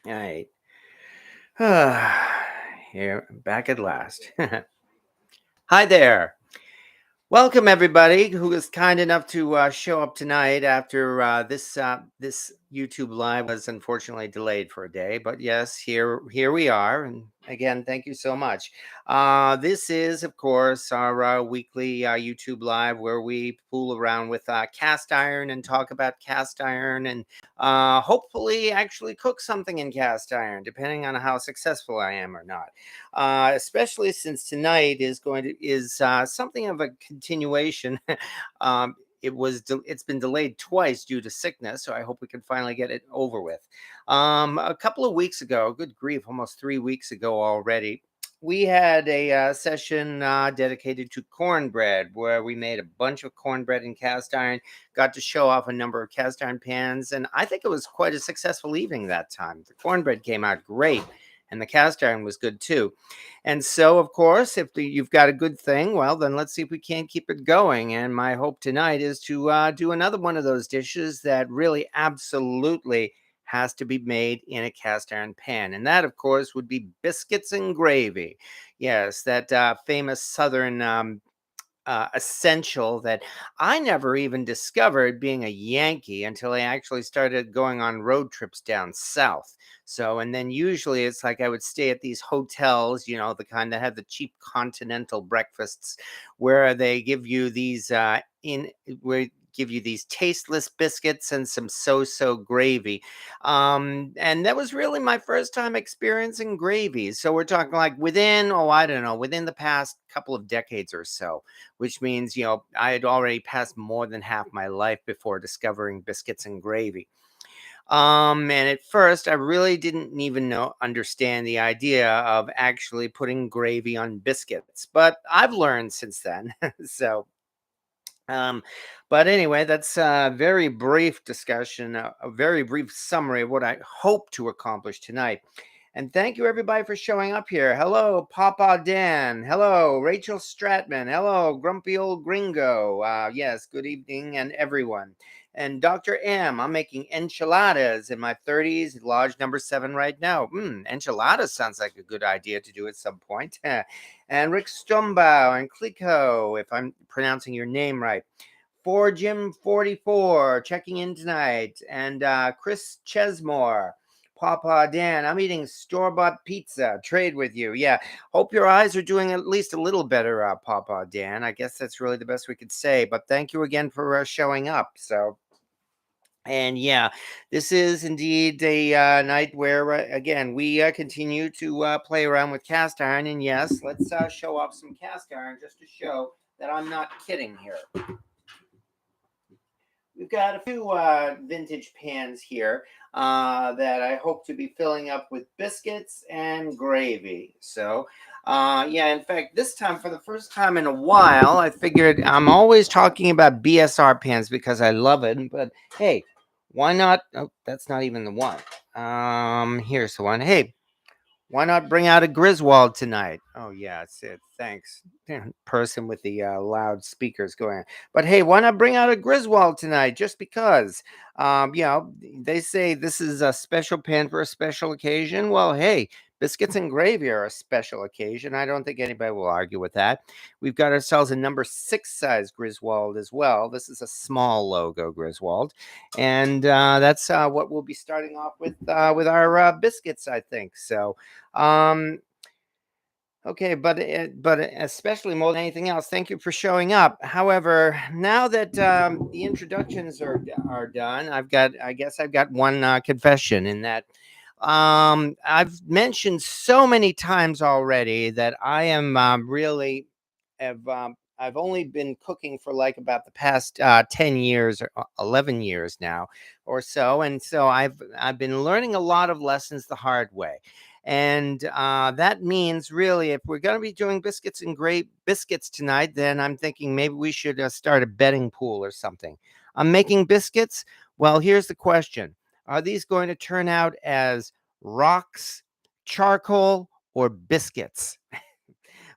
All right. Here, back at last. Hi there. Welcome everybody who is kind enough to show up tonight after this YouTube live was unfortunately delayed for a day, but yes, here we are, and again, thank you so much. This is, of course, our weekly YouTube live where we fool around with cast iron and talk about cast iron, and hopefully actually cook something in cast iron, depending on how successful I am or not. Especially since tonight is something of a continuation. It's been delayed twice due to sickness, so I hope we can finally get it over with. A couple of weeks ago, good grief, almost 3 weeks ago already, we had a session dedicated to cornbread, where we made a bunch of cornbread in cast iron, got to show off a number of cast iron pans, and I think it was quite a successful evening that time. The cornbread came out great, and the cast iron was good too. And so, of course, if you've got a good thing, well, then let's see if we can't keep it going. And my hope tonight is to do another one of those dishes that really absolutely has to be made in a cast iron pan. And that, of course, would be biscuits and gravy. Yes, that famous Southern essential that I never even discovered being a Yankee until I actually started going on road trips down south. So, and then usually it's like I would stay at these hotels, the kind that have the cheap continental breakfasts where they give you these where give you these tasteless biscuits and some so-so gravy. And that was really my first time experiencing gravy. So we're talking like within, oh, I don't know, within the past couple of decades or so, which means, I had already passed more than half my life before discovering biscuits and gravy. And at first, I really didn't even understand the idea of actually putting gravy on biscuits, but I've learned since then. So, um, but anyway, that's a very brief discussion, a very brief summary of what I hope to accomplish tonight. And thank you everybody for showing up here. Hello, Papa Dan. Hello, Rachel Stratman. Hello, Grumpy Old Gringo. Yes, good evening, and everyone. And Dr. M, I'm making enchiladas in my 30s, large number 7 right now. Enchiladas sounds like a good idea to do at some point. And Rick Stumbow and Kliko, if I'm pronouncing your name right. For Jim 44 checking in tonight, and Chris Chesmore. Papa Dan, I'm eating store-bought pizza. Trade with you. Yeah. Hope your eyes are doing at least a little better, Papa Dan. I guess that's really the best we could say. But thank you again for showing up. So, and yeah, this is indeed a night where, again, we continue to play around with cast iron. And yes, let's show off some cast iron just to show that I'm not kidding here. We've got a few vintage pans here that I hope to be filling up with biscuits and gravy. So, yeah, in fact, this time, for the first time in a while, I figured I'm always talking about BSR pans because I love it. But hey, why not? Oh, that's not even the one. Here's the one. Hey, why not bring out a Griswold tonight? Oh, yeah, it's it. Thanks. Person with the loud speakers going on. But hey, why not bring out a Griswold tonight? Just because. They say this is a special pan for a special occasion. Well, hey, biscuits and gravy are a special occasion. I don't think anybody will argue with that. We've got ourselves a number 6 size Griswold as well. This is a small logo Griswold. And that's what we'll be starting off with our biscuits, I think. So, um, okay, but especially more than anything else, thank you for showing up. However, now that the introductions are done, I guess I've got one confession in that I've mentioned so many times already that I am really have I've only been cooking for like about the past 10 years or 11 years now or so, and so I've been learning a lot of lessons the hard way. And that means really, if we're going to be doing biscuits and great biscuits tonight, then I'm thinking maybe we should start a betting pool or something. I'm making biscuits. Well, here's the question. Are these going to turn out as rocks, charcoal, or biscuits?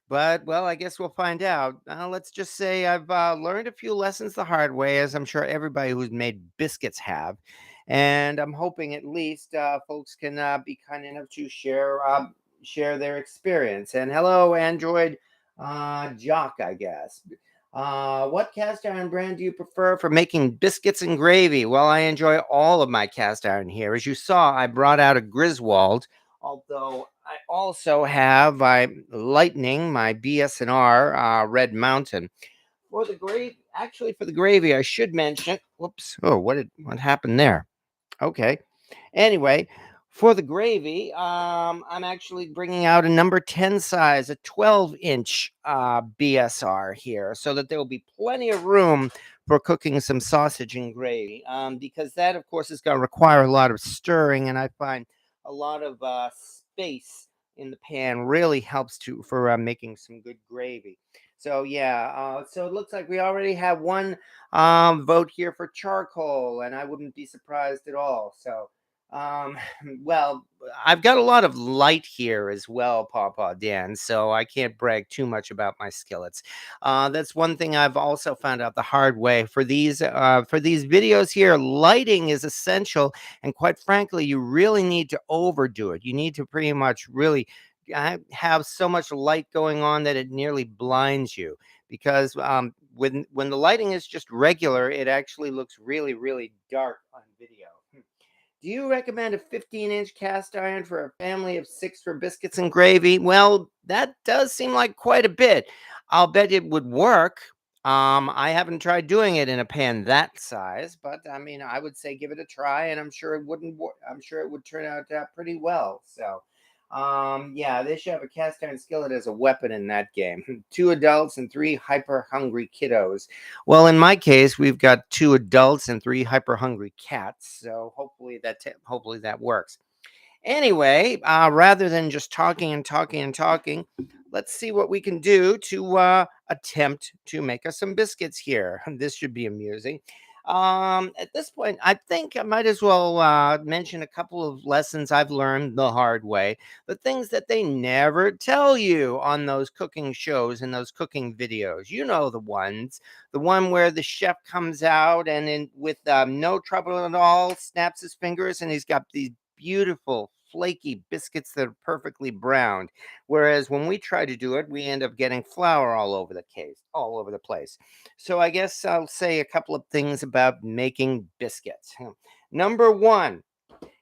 But, well, I guess we'll find out. Let's just say I've learned a few lessons the hard way, as I'm sure everybody who's made biscuits have. and I'm hoping at least folks can be kind enough to share their experience. And hello, Android Jock, I guess. What cast iron brand do you prefer for making biscuits and gravy? Well, I enjoy all of my cast iron here. As you saw, I brought out a Griswold, although I also have my Lightning, my BS&R Red Mountain. For the gravy, actually, for the gravy, I should mention. Whoops! Oh, what happened there? Okay. Anyway, for the gravy, I'm actually bringing out a number 10 size, a 12-inch BSR here, so that there will be plenty of room for cooking some sausage and gravy. Because that, of course, is going to require a lot of stirring, and I find a lot of space in the pan really helps for making some good gravy. So yeah, so it looks like we already have one vote here for charcoal, and I wouldn't be surprised at all. So, um, well, I've got a lot of light here as well, Pawpaw Dan, so I can't brag too much about my skillets. That's one thing I've also found out the hard way. For these videos here, lighting is essential, and quite frankly, you really need to overdo it. You need to pretty much really have so much light going on that it nearly blinds you, because when the lighting is just regular, it actually looks really, really dark on video. Do you recommend a 15-inch cast iron for a family of six for biscuits and gravy? Well, that does seem like quite a bit. I'll bet it would work. I haven't tried doing it in a pan that size, but I mean, I would say give it a try, and I'm sure it wouldn't. I'm sure it would turn out pretty well. So, yeah, they should have a cast iron skillet as a weapon in that game. Two adults and three hyper hungry kiddos. Well, in my case, we've got two adults and three hyper hungry cats. So hopefully that works. Anyway, rather than just talking and talking and talking, let's see what we can do to attempt to make us some biscuits here. This should be amusing. At this point, I think I might as well mention a couple of lessons I've learned the hard way. The things that they never tell you on those cooking shows and those cooking videos. You know the ones. The one where the chef comes out and with no trouble at all, snaps his fingers, and he's got these beautiful flaky biscuits that are perfectly browned, whereas when we try to do it, we end up getting flour all over the place. So I guess I'll say a couple of things about making biscuits. Number one,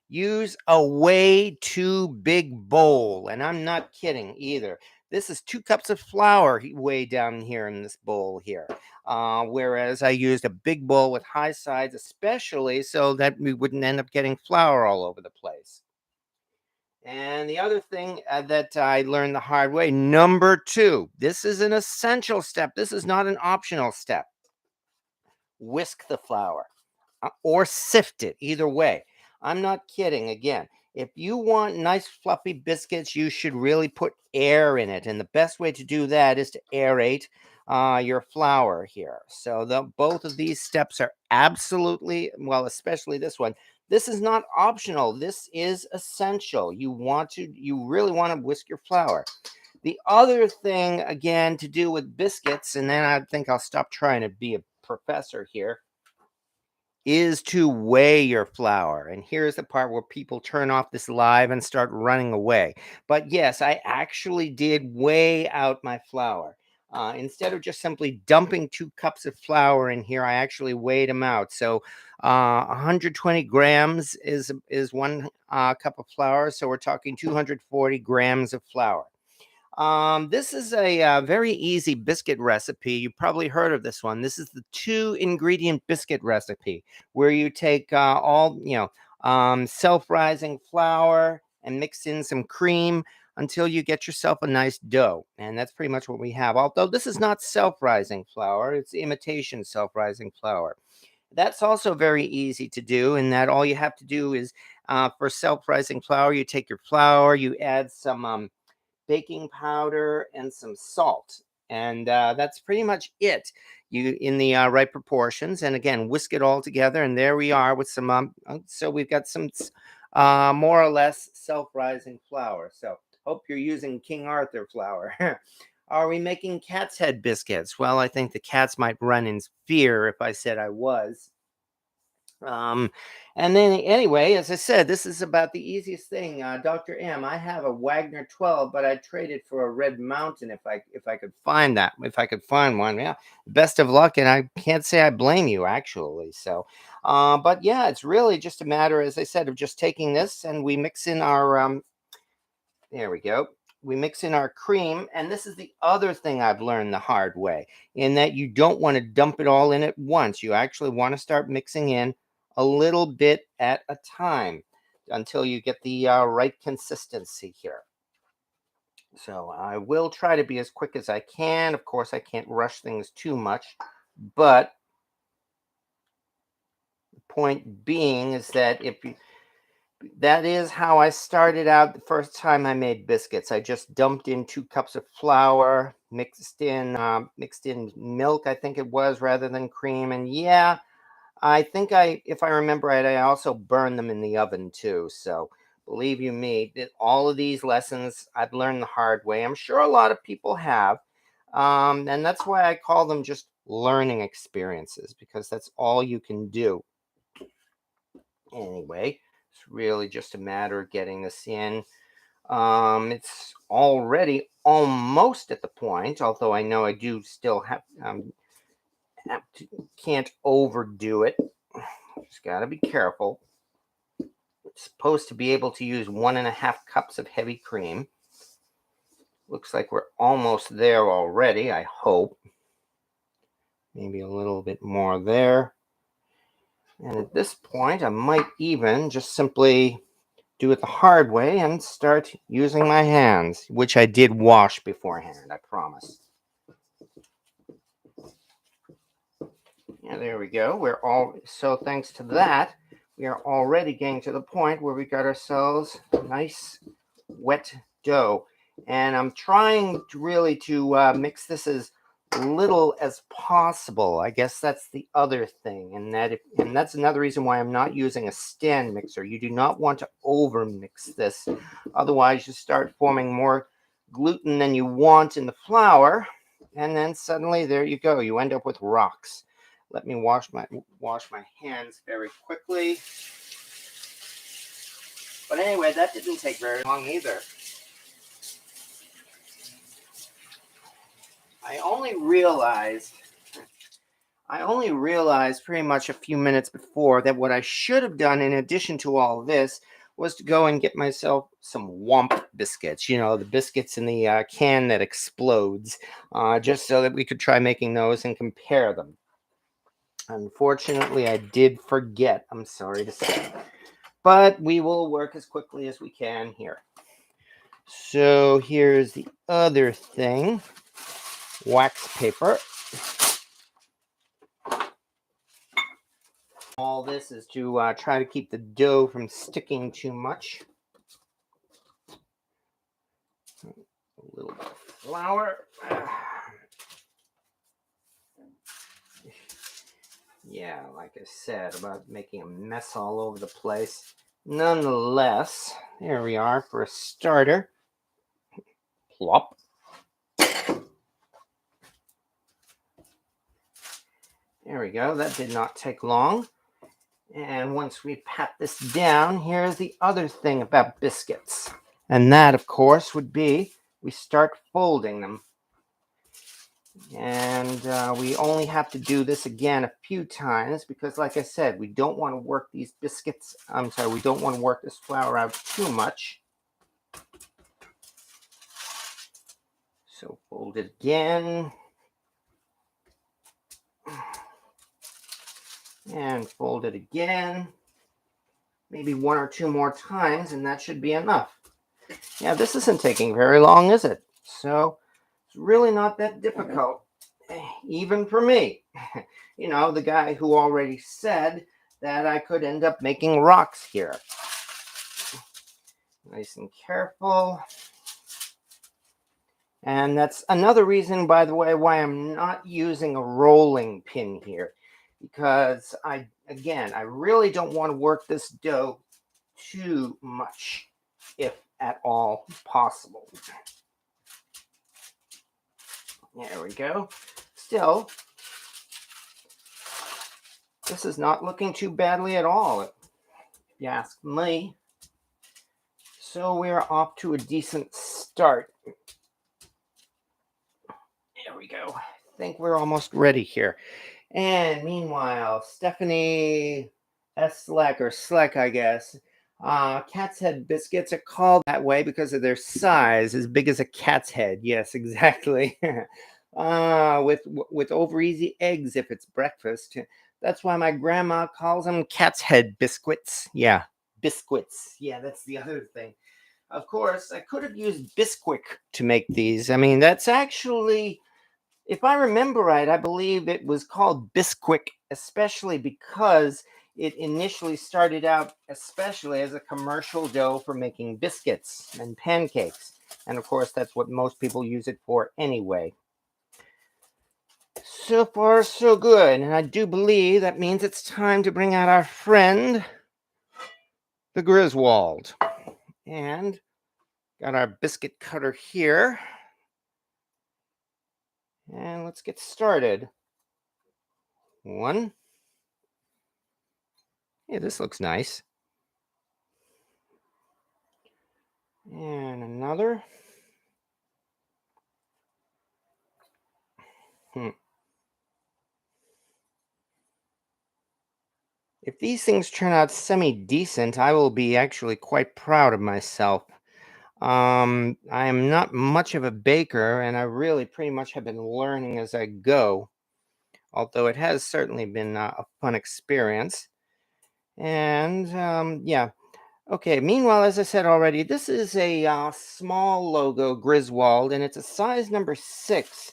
use a way too big bowl, and I'm not kidding either. This is 2 cups of flour way down here in this bowl here. Whereas I used a big bowl with high sides, especially so that we wouldn't end up getting flour all over the place. And the other thing that I learned the hard way, number two, this is an essential step. This is not an optional step. Whisk the flour or sift it, either way. I'm not kidding. Again, if you want nice fluffy biscuits, you should really put air in it. And the best way to do that is to aerate your flour here. So both of these steps are absolutely, well, especially this one. This is not optional. This is essential. You really want to whisk your flour. The other thing, again, to do with biscuits, and then I think I'll stop trying to be a professor here, is to weigh your flour. And here's the part where people turn off this live and start running away. But yes, I actually did weigh out my flour. Instead of just simply dumping 2 cups of flour in here, I actually weighed them out. So 120 grams is 1 cup of flour. So we're talking 240 grams of flour. This is a very easy biscuit recipe. You've probably heard of this one. This is the 2 ingredient biscuit recipe, where you take self-rising flour and mix in some cream until you get yourself a nice dough. And that's pretty much what we have. Although this is not self-rising flour, it's imitation self-rising flour. That's also very easy to do, in that all you have to do is for self-rising flour, you take your flour, you add some baking powder, and some salt. And that's pretty much it. You in the right proportions. And again, whisk it all together. And there we are with some. So we've got some more or less self-rising flour. So hope you're using King Arthur flour. Are we making cat's head biscuits? Well, I think the cats might run in fear if I said I was. Um, and then anyway, as I said, this is about the easiest thing. Dr. M, I have a Wagner 12, but I'd trade it for a Red Mountain if I could find that, if I could find one. Yeah, best of luck, and I can't say I blame you actually. So, but yeah, it's really just a matter, as I said, of just taking this and we mix in our there we go. We mix in our cream, and this is the other thing I've learned the hard way, in that you don't want to dump it all in at once. You actually want to start mixing in a little bit at a time until you get the right consistency here. So I will try to be as quick as I can. Of course, I can't rush things too much, but the point being is that if you that is how I started out the first time I made biscuits. I just dumped in 2 cups of flour, mixed in milk, I think it was, rather than cream. And yeah, I think if I remember right, I also burned them in the oven too. So believe you me, all of these lessons I've learned the hard way. I'm sure a lot of people have. And that's why I call them just learning experiences, because that's all you can do. Anyway, it's really just a matter of getting this in. It's already almost at the point, although I know I do still can't overdo it. Just got to be careful. It's supposed to be able to use 1.5 cups of heavy cream. Looks like we're almost there already, I hope. Maybe a little bit more there. And at this point, I might even just simply do it the hard way and start using my hands, which I did wash beforehand, I promise. Yeah, there we go. So thanks to that, we are already getting to the point where we got ourselves a nice wet dough. And I'm trying to really to mix this as little as possible. I guess that's the other thing, and that's another reason why I'm not using a stand mixer. You do not want to over mix this, otherwise you start forming more gluten than you want in the flour, and then suddenly there you go. You end up with rocks. Let me wash my hands very quickly. But anyway, that didn't take very long either. I only realized pretty much a few minutes before that what I should have done in addition to all this was to go and get myself some Womp biscuits. You know, the biscuits in the can that explodes, just so that we could try making those and compare them. Unfortunately, I did forget, I'm sorry to say. But we will work as quickly as we can here. So here's the other thing. Wax paper. All this is to try to keep the dough from sticking too much. A little bit of flour. Yeah, like I said, about making a mess all over the place. Nonetheless, there we are for a starter. Plop. There we go. That did not take long. And once we pat this down, here's the other thing about biscuits. And that, of course, would be we start folding them. And we only have to do this again a few times because, like I said, we don't want to work we don't want to work this flour out too much. So fold it again. And fold it again. Maybe 1 or 2 more times, and that should be enough. Yeah, this isn't taking very long, is it? So it's really not that difficult, even for me. You know, the guy who already said that I could end up making rocks here. Nice and careful. And that's another reason, by the way, why I'm not using a rolling pin here. Because I really don't want to work this dough too much, if at all possible. There we go. Still, This is not looking too badly at all, if you ask me. So we're off to a decent start. There we go. I think we're almost ready here. And meanwhile, Stephanie Sleck, or Sleck, I guess. Cat's head biscuits are called that way because of their size, as big as a cat's head. Yes, exactly. With over easy eggs if it's breakfast. That's why my grandma calls them cat's head biscuits. Yeah, biscuits. Yeah, that's the other thing. Of course, I could have used Bisquick to make these. I mean, that's actually, if I remember right, I believe it was called Bisquick, especially because it initially started out especially as a commercial dough for making biscuits and pancakes. And of course, that's what most people use it for anyway. So far, so good. And I do believe that means it's time to bring out our friend, the Griswold. And got our biscuit cutter here. And let's get started. One. Yeah, this looks nice. And another. If these things turn out semi-decent, I will be actually quite proud of myself. I am not much of a baker, and I really pretty much have been learning as I go, although it has certainly been a fun experience. And yeah. Okay, meanwhile, as I said already, this is a small logo Griswold, and it's a size number 6,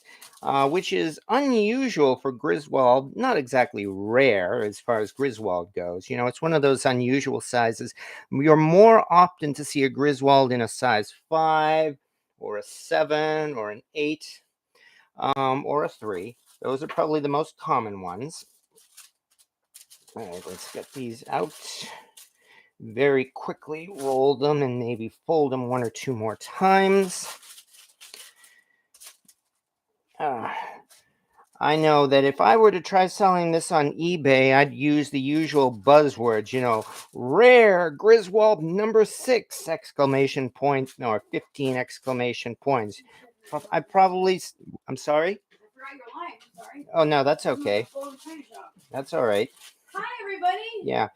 which is unusual for Griswold. Not exactly rare as far as Griswold goes. You know, it's one of those unusual sizes. You're more often to see a Griswold in a size 5, or a 7, or an 8, or a 3. Those are probably the most common ones. All right, let's get these out. Very quickly roll them and maybe fold them 1 or 2 more times. I know that if I were to try selling this on eBay, I'd use the usual buzzwords, you know, rare Griswold number 6 exclamation point, no, or 15 exclamation points. I probably, I'm sorry? I forgot your line, I'm sorry. Oh, no, that's okay. That's all right. Hi, everybody. Yeah.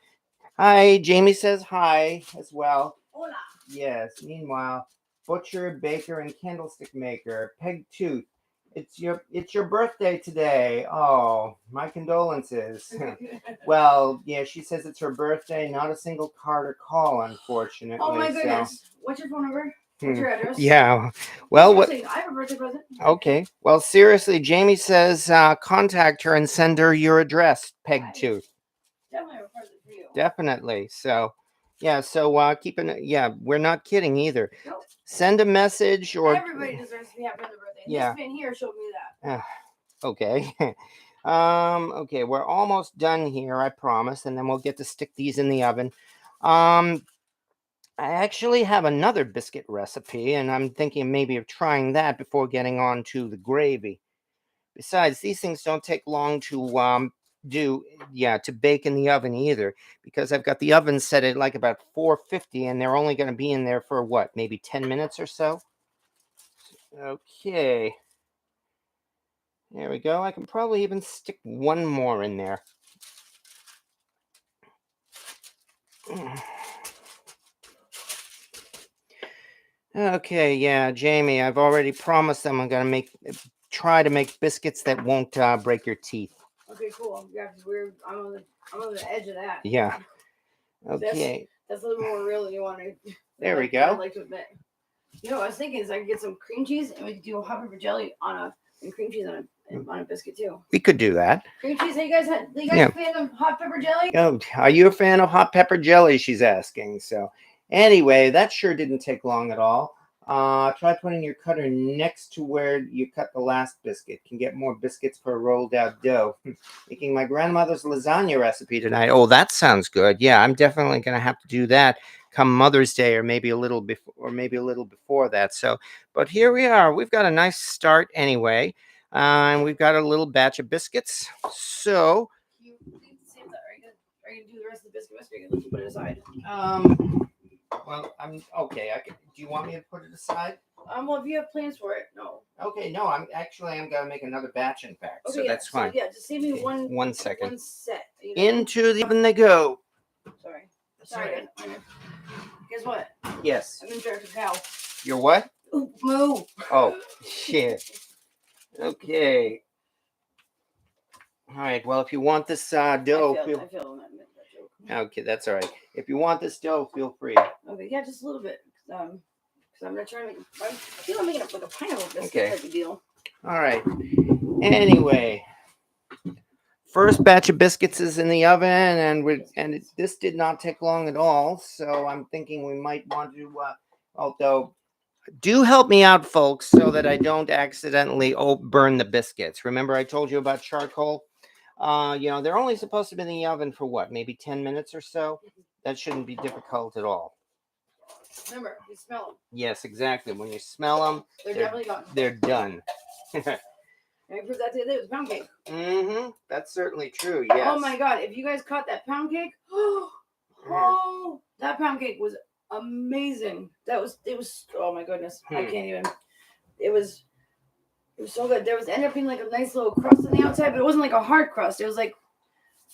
Hi, Jamie says hi as well. Hola. Yes, meanwhile, butcher, baker, and candlestick maker, Peg Tooth. It's your birthday today. Oh, my condolences. Well, yeah, she says it's her birthday, not a single card or call, unfortunately. Oh my goodness. So. What's your phone number? What's your address? Yeah. Well, what? I have a birthday present. Okay. Well, seriously, Jamie says contact her and send her your address, Peg Tooth. Definitely a present for you. Definitely. So, yeah. So yeah, we're not kidding either. Nope. Send a message or. Everybody deserves to be happy on their birthday. Yeah. This fan here showed me that. Okay. Okay, we're almost done here, I promise, and then we'll get to stick these in the oven. I actually have another biscuit recipe, and I'm thinking maybe of trying that before getting on to the gravy. Besides, these things don't take long to to bake in the oven either, because I've got the oven set at like about 450, and they're only going to be in there for what, maybe 10 minutes or so. Okay. There we go. I can probably even stick one more in there. Okay, yeah, Jamie, I've already promised them I'm going to try to make biscuits that won't break your teeth. Okay, cool. Yeah, I'm on the edge of that. Yeah. Okay. That's a little more real than you want to. There we go. I'd like to admit. You know, what I was thinking is I could get some cream cheese and we could do a hot pepper jelly and cream cheese on a biscuit too. We could do that. Cream cheese. Are you guys a fan of hot pepper jelly? Oh, are you a fan of hot pepper jelly? She's asking. So, anyway, that sure didn't take long at all. Try putting your cutter next to where you cut the last biscuit. Can get more biscuits for a rolled out dough. Making my grandmother's lasagna recipe tonight. Oh, that sounds good. Yeah, I'm definitely gonna have to do that come Mother's Day, or maybe a little before that. So, but here we are. We've got a nice start anyway, and we've got a little batch of biscuits. So, are you gonna do the rest of the biscuit recipe? Or are you gonna put it aside? Well, I'm okay. Do you want me to put it aside? Well, if you have plans for it, no. Okay, no. I'm gonna make another batch, in fact. Okay, so yeah, that's fine. So, yeah, just save me Okay, one. 1 second. One set. You know? Into the oven they go. Sorry. Sorry. Guess what? Yes. I'm in charge of cow. You're what? Ooh, moo. Oh, shit. Okay. All right. Well, if you want this dough, I feel that joke. Okay, that's all right. If you want this dough, feel free. Okay, yeah, just a little bit. Because I'm gonna try to make. I feel I'm making like a pineapple biscuit type of deal. All right. Anyway, first batch of biscuits is in the oven, and this did not take long at all. So I'm thinking we might want to. Although, do help me out, folks, so that I don't accidentally burn the biscuits. Remember, I told you about charcoal. They're only supposed to be in the oven for what, maybe 10 minutes or so. That shouldn't be difficult at all. Remember, you smell them. Yes, exactly. When you smell them, they're definitely gone. They're done. I proved that the other day with pound cake. Mm-hmm. That's certainly true. Yes. Oh my God! If you guys caught that pound cake, oh, that pound cake was amazing. It was. Oh my goodness! I can't even. It was so good. There ended up being like a nice little crust on the outside, but it wasn't like a hard crust. It was like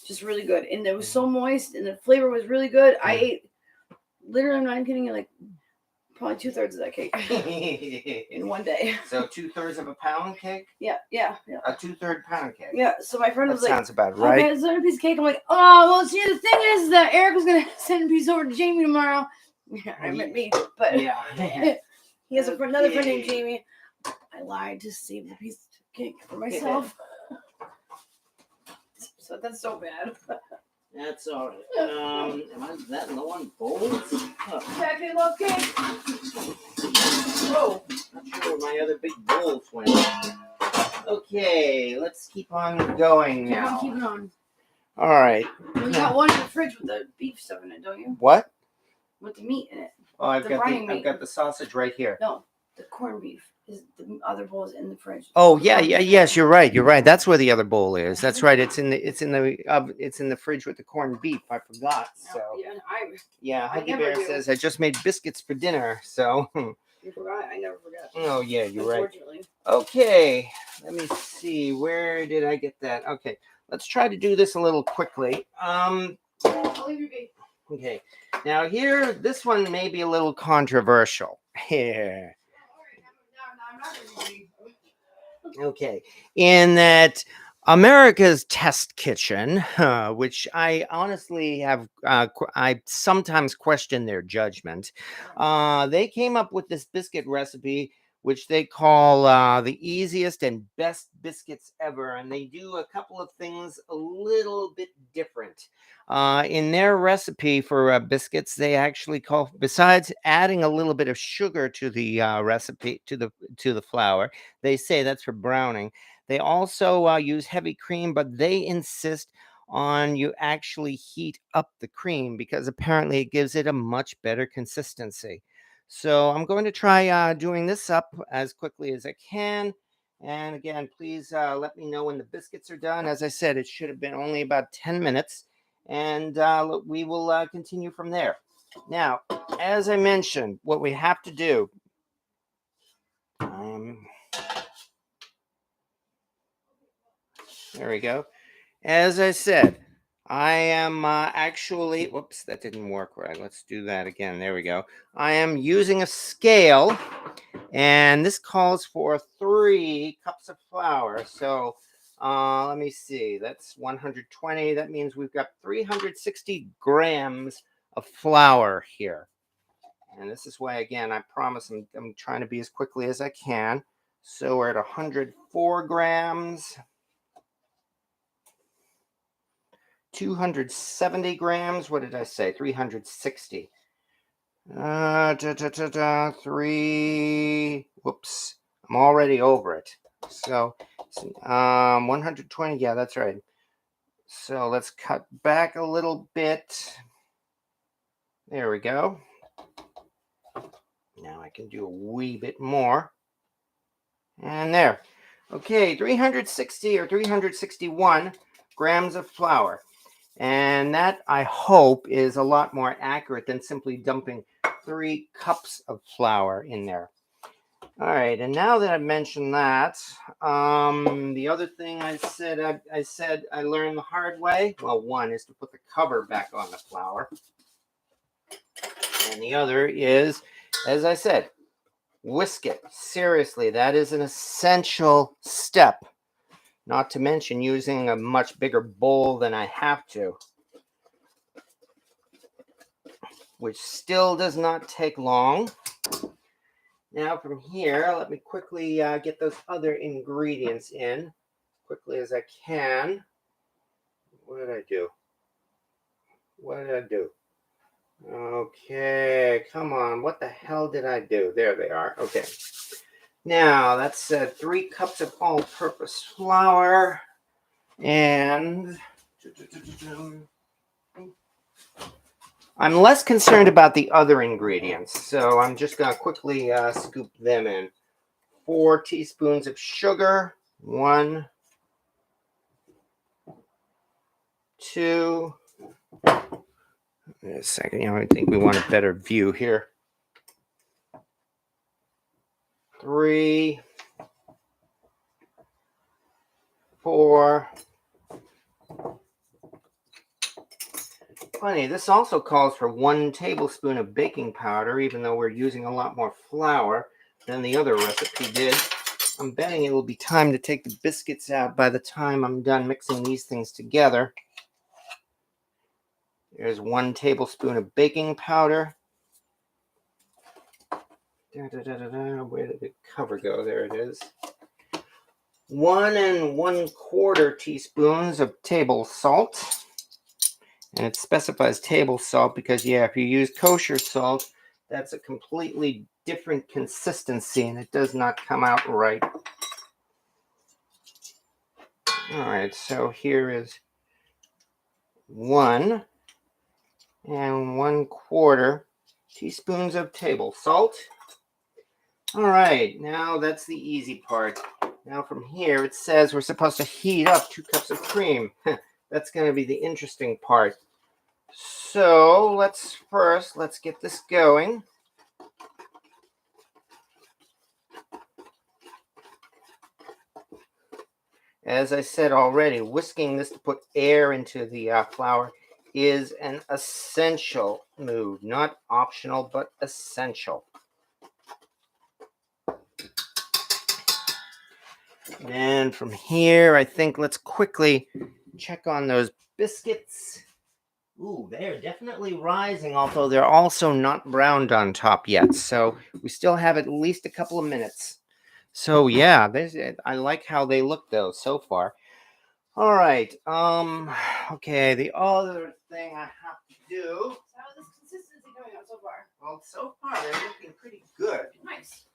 just really good, and it was so moist, and the flavor was really good. I ate literally, I'm not even kidding you, like probably 2/3 of that cake in one day. So 2/3 of a pound cake? Yeah. A 2/3 pound cake. Yeah. So my friend was like, "Sounds about right." Okay, so a piece of cake. I'm like, oh well. See, the thing is that Eric was gonna send a piece over to Jamie tomorrow. Yeah, I meant me, but yeah. He has another friend named Jamie. I lied to save the piece of cake for myself. So that's so bad. That's all right. Is that low on bowls? Jackie, love cake. Oh, not sure where my other big bowls went. Okay, let's keep on going now. Keep on. All right. Well, you got one in the fridge with the beef stuff in it, don't you? What? With the meat in it. Oh, I've got the sausage right here. No, the corned beef. The other bowl is in the fridge. Oh yeah, yes, you're right. That's where the other bowl is. That's right. It's in the fridge with the corned beef. I forgot. So Huggy Bear says I just made biscuits for dinner. So you forgot. I never forgot. Oh yeah, you're right. Okay, let me see. Where did I get that? Okay, let's try to do this a little quickly. I'll leave you be. Okay, now here, this one may be a little controversial. Here. Okay, in that America's Test Kitchen, which I honestly have, I sometimes question their judgment. They came up with this biscuit recipe, which they call the easiest and best biscuits ever, and they do a couple of things a little bit different. In their recipe for biscuits, they actually call, besides adding a little bit of sugar to the recipe to the flour, they say that's for browning. They also use heavy cream, but they insist on you actually heat up the cream because apparently it gives it a much better consistency. So I'm going to try doing this up as quickly as I can. And again, please let me know when the biscuits are done. As I said, it should have been only about 10 minutes. And we will continue from there. Now, as I mentioned, what we have to do, there we go. As I said, I am actually, whoops, that didn't work right. Let's do that again. There we go. I am using a scale, and this calls for 3 cups of flour. So let me see. That's 120. That means we've got 360 grams of flour here. And this is why, again, I promise I'm trying to be as quickly as I can. So we're at 104 grams. 270 grams. What did I say? 360. 3. Whoops. I'm already over it. So 120. Yeah, that's right. So let's cut back a little bit. There we go. Now I can do a wee bit more. And there. Okay, 360 or 361 grams of flour. And that, I hope, is a lot more accurate than simply dumping 3 cups of flour in there. All right, and now that I've mentioned that, the other thing I said I learned the hard way. Well, one is to put the cover back on the flour, and the other is, as I said, whisk it. Seriously, that is an essential step. Not to mention using a much bigger bowl than I have to, which still does not take long. Now from here, let me quickly get those other ingredients in quickly as I can. What did I do? What did I do? Okay, come on. What the hell did I do? There they are. Okay. Now, that's 3 cups of all-purpose flour. And I'm less concerned about the other ingredients, so I'm just going to quickly scoop them in. 4 teaspoons of sugar. 1, 2. Wait a second. I think we want a better view here. 3, 4. Funny, this also calls for 1 tablespoon of baking powder, even though we're using a lot more flour than the other recipe did. I'm betting it will be time to take the biscuits out by the time I'm done mixing these things together. There's 1 tablespoon of baking powder. Where did the cover go? There it is. 1 1/4 teaspoons of table salt. And it specifies table salt because, yeah, if you use kosher salt, that's a completely different consistency and it does not come out right. All right, so here is 1 1/4 teaspoons of table salt. All right, now that's the easy part. Now from here, it says we're supposed to heat up 2 cups of cream. That's going to be the interesting part. So let's get this going. As I said already, whisking this to put air into the flour is an essential move, not optional, but essential. And from here, I think let's quickly check on those biscuits. Ooh, they're definitely rising, although they're also not browned on top yet. So we still have at least a couple of minutes. So yeah, I like how they look though so far. All right. Okay, the other thing I have to do. How is this consistency coming out so far? Well, so far they're looking pretty good. Nice.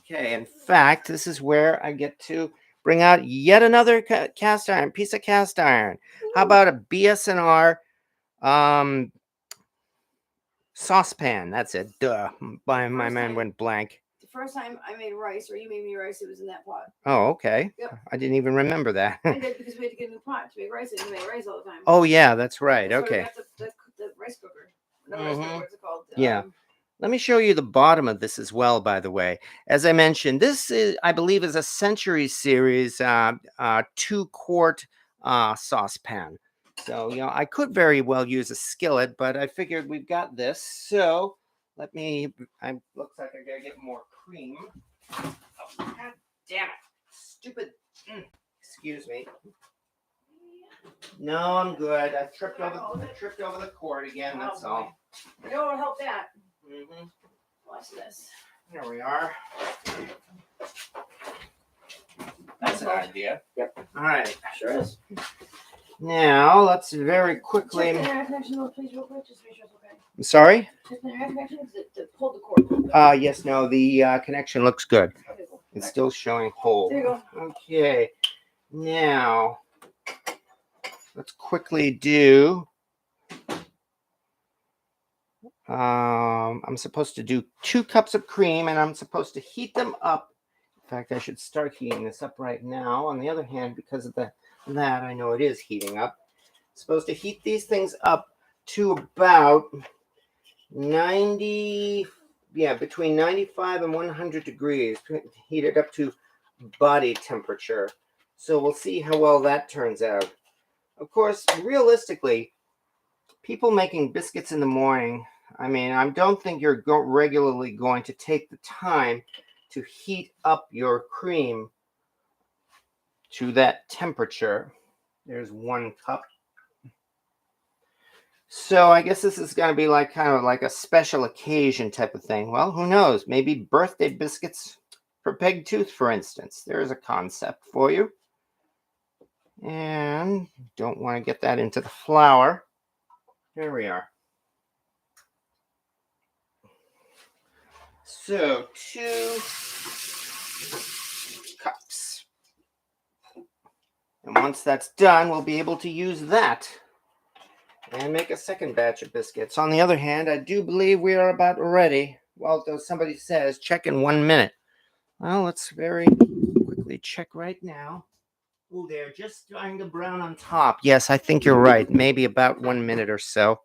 Okay, in fact, this is where I get to bring out yet another cast iron, piece of cast iron. How about a BS&R saucepan? That's it. Duh. My mind went blank. The first time I made rice, or you made me rice, it was in that pot. Oh, okay. Yep. I didn't even remember that. I did because we had to get a new pot to make rice, and we made rice all the time. Oh, yeah, that's right. That's okay. why we got the rice cooker. No, rice cooker, what's it called? Yeah. Let me show you the bottom of this as well, by the way. As I mentioned, this is, I believe, is a Century Series 2-quart saucepan. So, I could very well use a skillet, but I figured we've got this. So, looks like I gotta get more cream. Oh, God damn it. Stupid. Excuse me. No, I'm good. I tripped over the cord again, that's all. You know what will help that? Mm-hmm. Watch this. There we are. That's an idea. Yep. All right. Sure is. Now, let's very quickly... Check the internet connection, please, real quick, just to make sure it's okay. I'm sorry? Check the internet connection, because it pulled the cord. Yes, no, the connection looks good. Okay, cool. It's still showing whole. There you go. Okay. Now, let's quickly do... I'm supposed to do 2 cups of cream, and I'm supposed to heat them up. In fact, I should start heating this up right now. On the other hand, because of that, I know it is heating up. Supposed to heat these things up to about 90, yeah, between 95 and 100 degrees. Heat it up to body temperature. So we'll see how well that turns out. Of course, realistically, people making biscuits in the morning, I mean, I don't think you're regularly going to take the time to heat up your cream to that temperature. There's 1 cup. So I guess this is going to be like kind of like a special occasion type of thing. Well, who knows? Maybe birthday biscuits for Peg Tooth, for instance. There's a concept for you. And don't want to get that into the flour. There we are. So 2 cups. And once that's done, we'll be able to use that and make a second batch of biscuits. On the other hand, I do believe we are about ready. Well, though somebody says check in 1 minute. Well, let's very quickly check right now. Oh, they're just starting to brown on top. Yes, I think you're right. Maybe about 1 minute or so.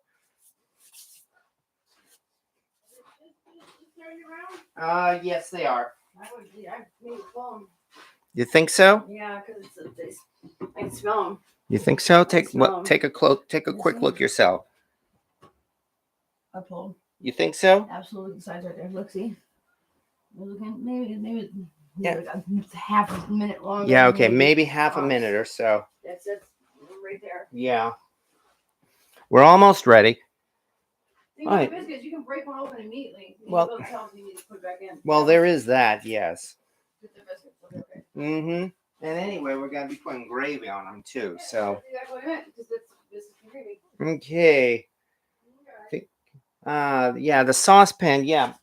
Yes, they are. I made it phone. You think so? Yeah, because I can smell them. You think so? Take a quick see? look yourself. I pulled. You think so? Absolutely, the sides right there. Look, see. Maybe Yeah. half a minute longer. Yeah, okay, maybe half a minute or so. That's right there. Yeah. We're almost ready. All right. Biscuits, you can break one open immediately. Well, you need to put it back in. Well, there is that, yes. Get the biscuits. Okay. Mm-hmm. And anyway, we're going to be putting gravy on them too, so. That's exactly what I meant, because this is gravy. Okay. Yeah, the saucepan, yeah.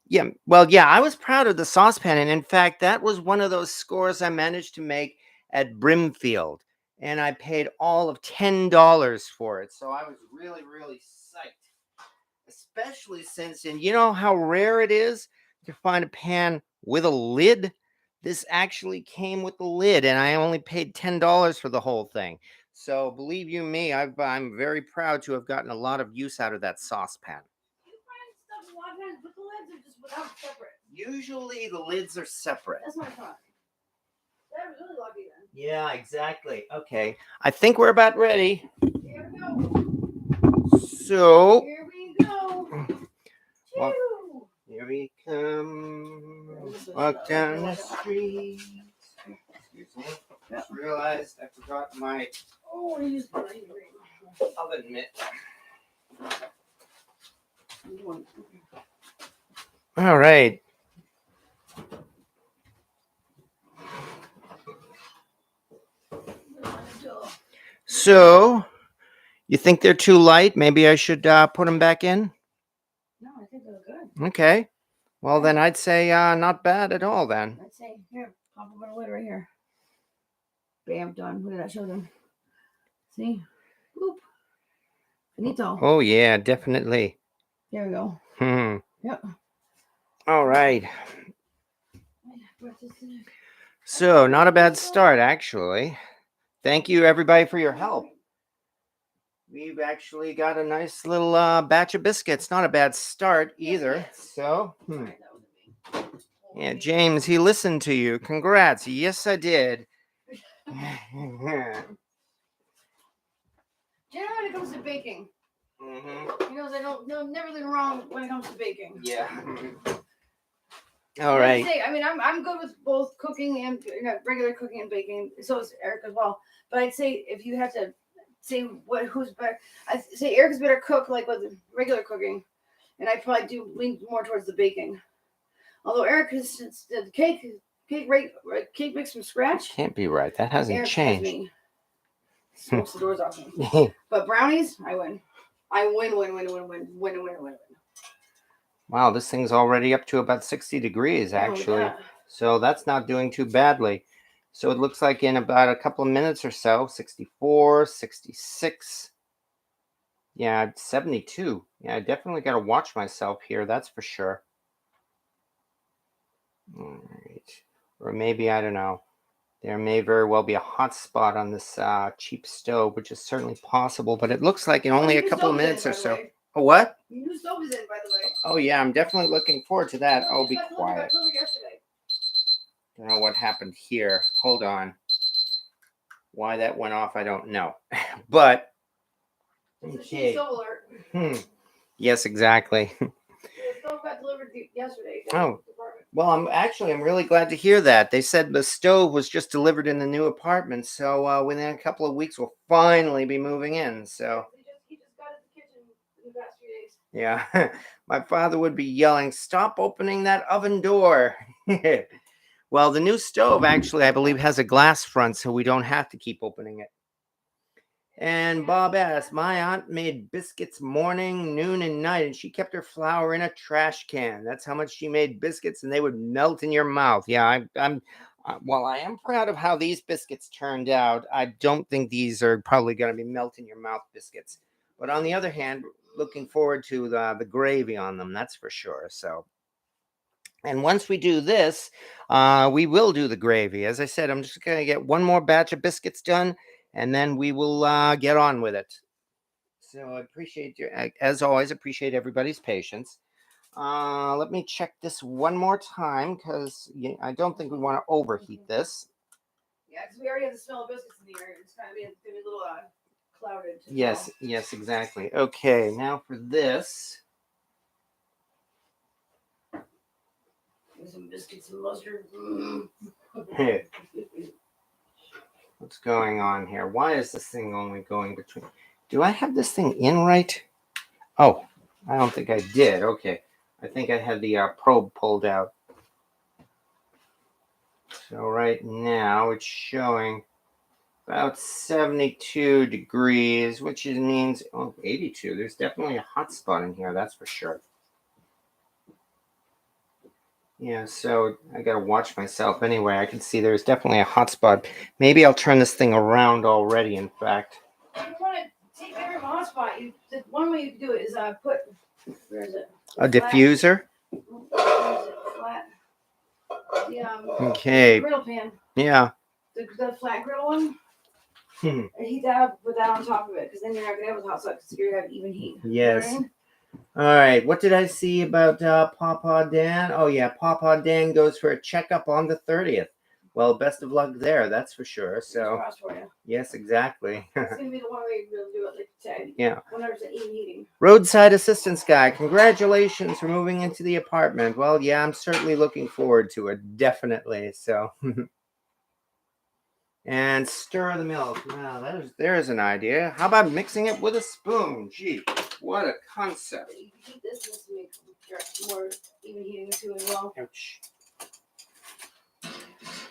Yeah, well, yeah, I was proud of the saucepan, and in fact, that was one of those scores I managed to make at Brimfield, and I paid all of $10 for it, so I was really, really psyched, especially since, and you know how rare it is to find a pan with a lid? This actually came with the lid, and I only paid $10 for the whole thing. So believe you me, I'm very proud to have gotten a lot of use out of that saucepan. You find stuff a lot of times, but the lids are just without separate. Usually the lids are separate. That's my thought. That was really lucky then. Yeah, exactly. Okay, I think we're about ready. Here we go. So here we go. Well, here we come. Walk down the street. Excuse me. Just realized I forgot my oven mitt. All right. So, you think they're too light? Maybe I should put them back in? No, I think they're good. Okay. Well, then I'd say not bad at all then. I'd say, here, pop them on the lid right here. Bam, done. What did I show them? See? Boop. Finito. Oh, yeah, definitely. There we go. Yep. All right. So, not a bad start, actually. Thank you, everybody, for your help. We've actually got a nice little batch of biscuits. Not a bad start either. So, yeah, James, he listened to you. Congrats. Yes, I did. Generally, when it comes to baking, he knows I don't know never been wrong when it comes to baking. Yeah. All right. I mean, I'm good with both cooking and regular cooking and baking. So is Eric as well. But I'd say if you have to say who's better, I'd say Eric's better cook like with regular cooking, and I probably do lean more towards the baking. Although Eric is the cake mix from scratch. Can't be right. That hasn't Eric changed. Smokes the doors off me. But brownies, I win. I win. Wow, this thing's already up to about 60 degrees, actually. So that's not doing too badly. So it looks like in about a couple of minutes or so, 64, 66. Yeah, 72. Yeah, I definitely got to watch myself here. That's for sure. All right. Or maybe, I don't know. There may very well be a hot spot on this cheap stove, which is certainly possible, but it looks like in only a couple of minutes or so. Oh, what? New stove is in, by the way. Oh, yeah, I'm definitely looking forward to that. Oh, be quiet. Yesterday. Don't know what happened here. Hold on. Why that went off, I don't know. But, okay. Stove alert. Yes, exactly. The stove got delivered yesterday. Oh. Well, I'm really glad to hear that. They said the stove was just delivered in the new apartment, so within a couple of weeks we'll finally be moving in. So he just got in the kitchen in the past few days. yeah, my father would be yelling, "Stop opening that oven door!" Well, the new stove actually, I believe, has a glass front, so we don't have to keep opening it. And Bob asked, my aunt made biscuits morning, noon, and night, and she kept her flour in a trash can. That's how much she made biscuits, and they would melt in your mouth. Yeah, I'm while I am proud of how these biscuits turned out, I don't think these are probably going to be melt in your mouth biscuits. But on the other hand, looking forward to the gravy on them, that's for sure. So, and once we do this, we will do the gravy. As I said, I'm just going to get one more batch of biscuits done, and then we will get on with it. So I appreciate you, as always, appreciate everybody's patience. Let me check this one more time because I don't think we want to overheat this. Yeah, because we already have the smell of biscuits in the air. It's kind of going to be a little clouded. Yes, yes, exactly. Okay, now for this. Some biscuits and mustard. What's going on here? Why is this thing only going between? Do I have this thing in right? Oh, I don't think I did. Okay. I think I had the probe pulled out. So right now it's showing about 72 degrees, which means 82. There's definitely a hot spot in here, that's for sure. Yeah, so I gotta watch myself anyway. I can see there's definitely a hot spot. Maybe I'll turn this thing around already, in fact. You want to take every hot spot. The one way you can do it is put, where is it? A diffuser? Flat. Okay. The griddle pan. Yeah. The flat griddle one. Heat that up, put that on top of it, because then you're not going to have a hot spot, because you're going to have even heat. Yes. You know what I mean? All right, what did I see about Pawpaw Dan? Oh, yeah, Pawpaw Dan goes for a checkup on the 30th. Well, best of luck there, that's for sure. So, for you. Yes, exactly. It's going to be the one way you do it, like today. Yeah. 100% even heating. Roadside assistance guy, congratulations for moving into the apartment. Well, yeah, I'm certainly looking forward to it, definitely. So, and stir the milk. Wow, there's an idea. How about mixing it with a spoon? Gee. What a concept. You can heat this to make more even heating too as well. Ouch.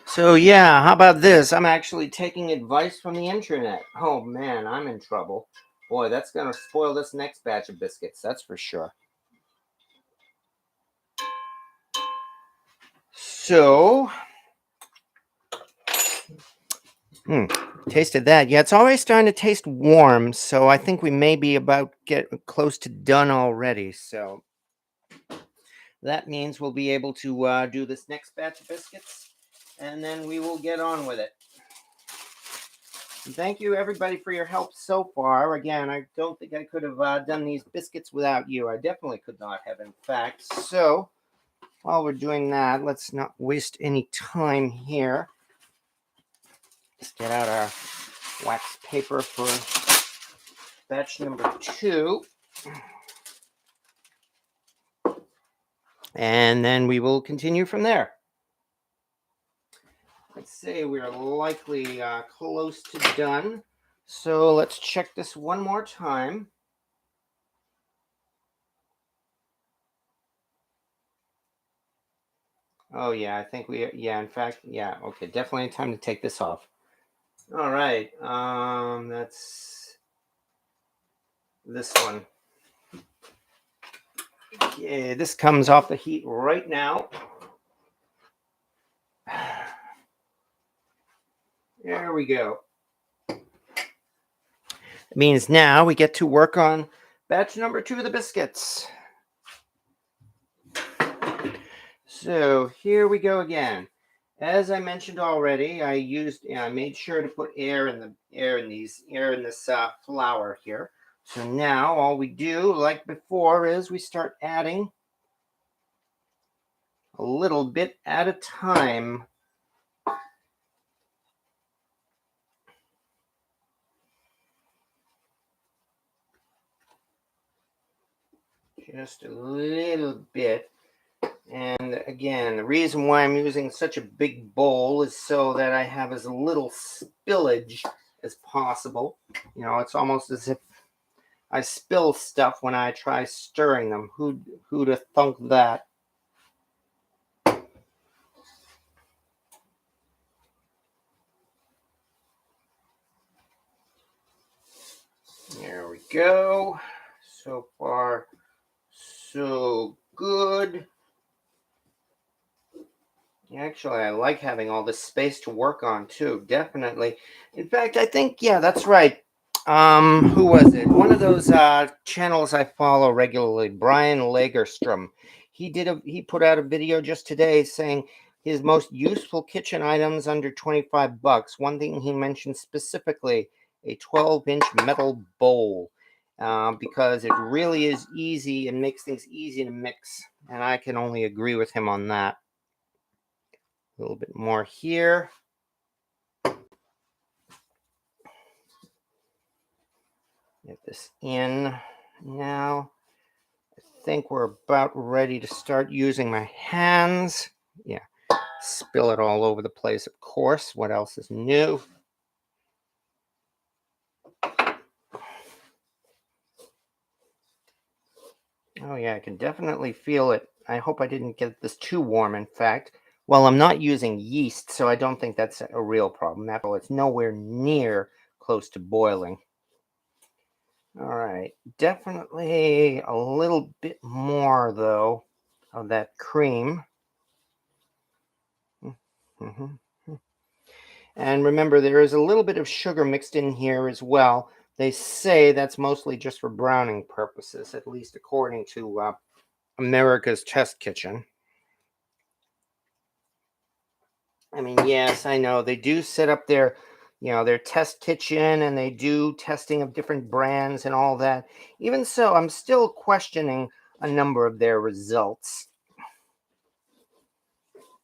So yeah, how about this? I'm actually taking advice from the internet. Oh man, I'm in trouble. Boy, that's going to spoil this next batch of biscuits, that's for sure. So, tasted that. Yeah, it's already starting to taste warm, so I think we may be about get close to done already. So that means we'll be able to do this next batch of biscuits, and then we will get on with it. And thank you, everybody, for your help so far. Again, I don't think I could have done these biscuits without you. I definitely could not have, in fact. So while we're doing that, let's not waste any time here. Let's get out our wax paper for batch number 2. And then we will continue from there. Let's say we're likely close to done. So let's check this one more time. Oh, yeah, I think in fact, yeah, okay, definitely time to take this off. All right, that's this one. Okay, this comes off the heat right now. There we go. It means now we get to work on batch number 2 of the biscuits. So here we go again. As I mentioned already, I made sure to put air in this flour here. So now all we do, like before, is we start adding a little bit at a time. Just a little bit. And again, the reason why I'm using such a big bowl is so that I have as little spillage as possible. You know, it's almost as if I spill stuff when I try stirring them. Who'd have thunk that? There we go. So far, so good. Actually, I like having all this space to work on too. Definitely. In fact, I think, yeah, that's right. Who was it? One of those channels I follow regularly, Brian Lagerstrom. He put out a video just today saying his most useful kitchen items under 25 bucks. One thing he mentioned specifically, a 12-inch metal bowl. Because it really is easy and makes things easy to mix. And I can only agree with him on that. A little bit more here. Get this in now. I think we're about ready to start using my hands. Yeah, spill it all over the place, of course. What else is new? Oh yeah, I can definitely feel it. I hope I didn't get this too warm, in fact. Well, I'm not using yeast, so I don't think that's a real problem. After all, it's nowhere near close to boiling. All right, definitely a little bit more, though, of that cream. Mhm. And remember, there is a little bit of sugar mixed in here as well. They say that's mostly just for browning purposes, at least according to America's Test Kitchen. I mean, yes, I know they do set up their test kitchen, and they do testing of different brands and all that. Even so, I'm still questioning a number of their results.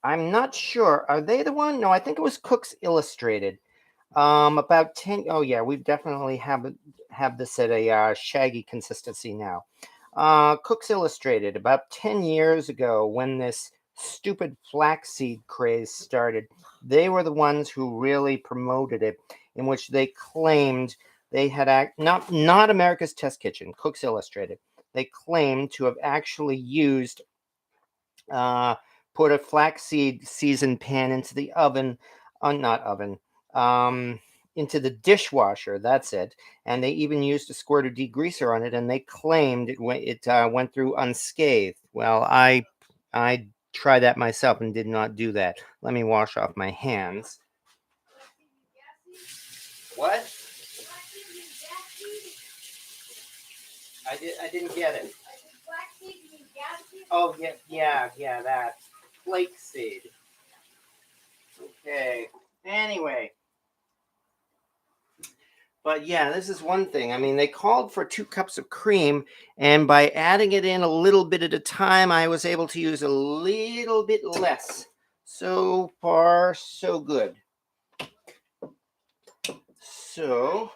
I'm not sure. Are they the one? No, I think it was Cooks Illustrated. About 10. Oh yeah, we definitely have this at a shaggy consistency now. Cooks Illustrated, about 10 years ago, when this stupid flaxseed craze started, they were the ones who really promoted it, in which they claimed they had not America's Test Kitchen, Cooks Illustrated. They claimed to have actually used uh, put a flaxseed seasoned pan into the oven, not oven, um, into the dishwasher. That's it. And they even used a squirt of degreaser on it, and they claimed it went through unscathed. Well, I tried that myself and did not do that. Let me wash off my hands. What? I didn't get it. Oh yeah, that flake seed. Okay. Anyway, but yeah, this is one thing. I mean, they called for 2 cups of cream, and by adding it in a little bit at a time, I was able to use a little bit less. So far, so good. So,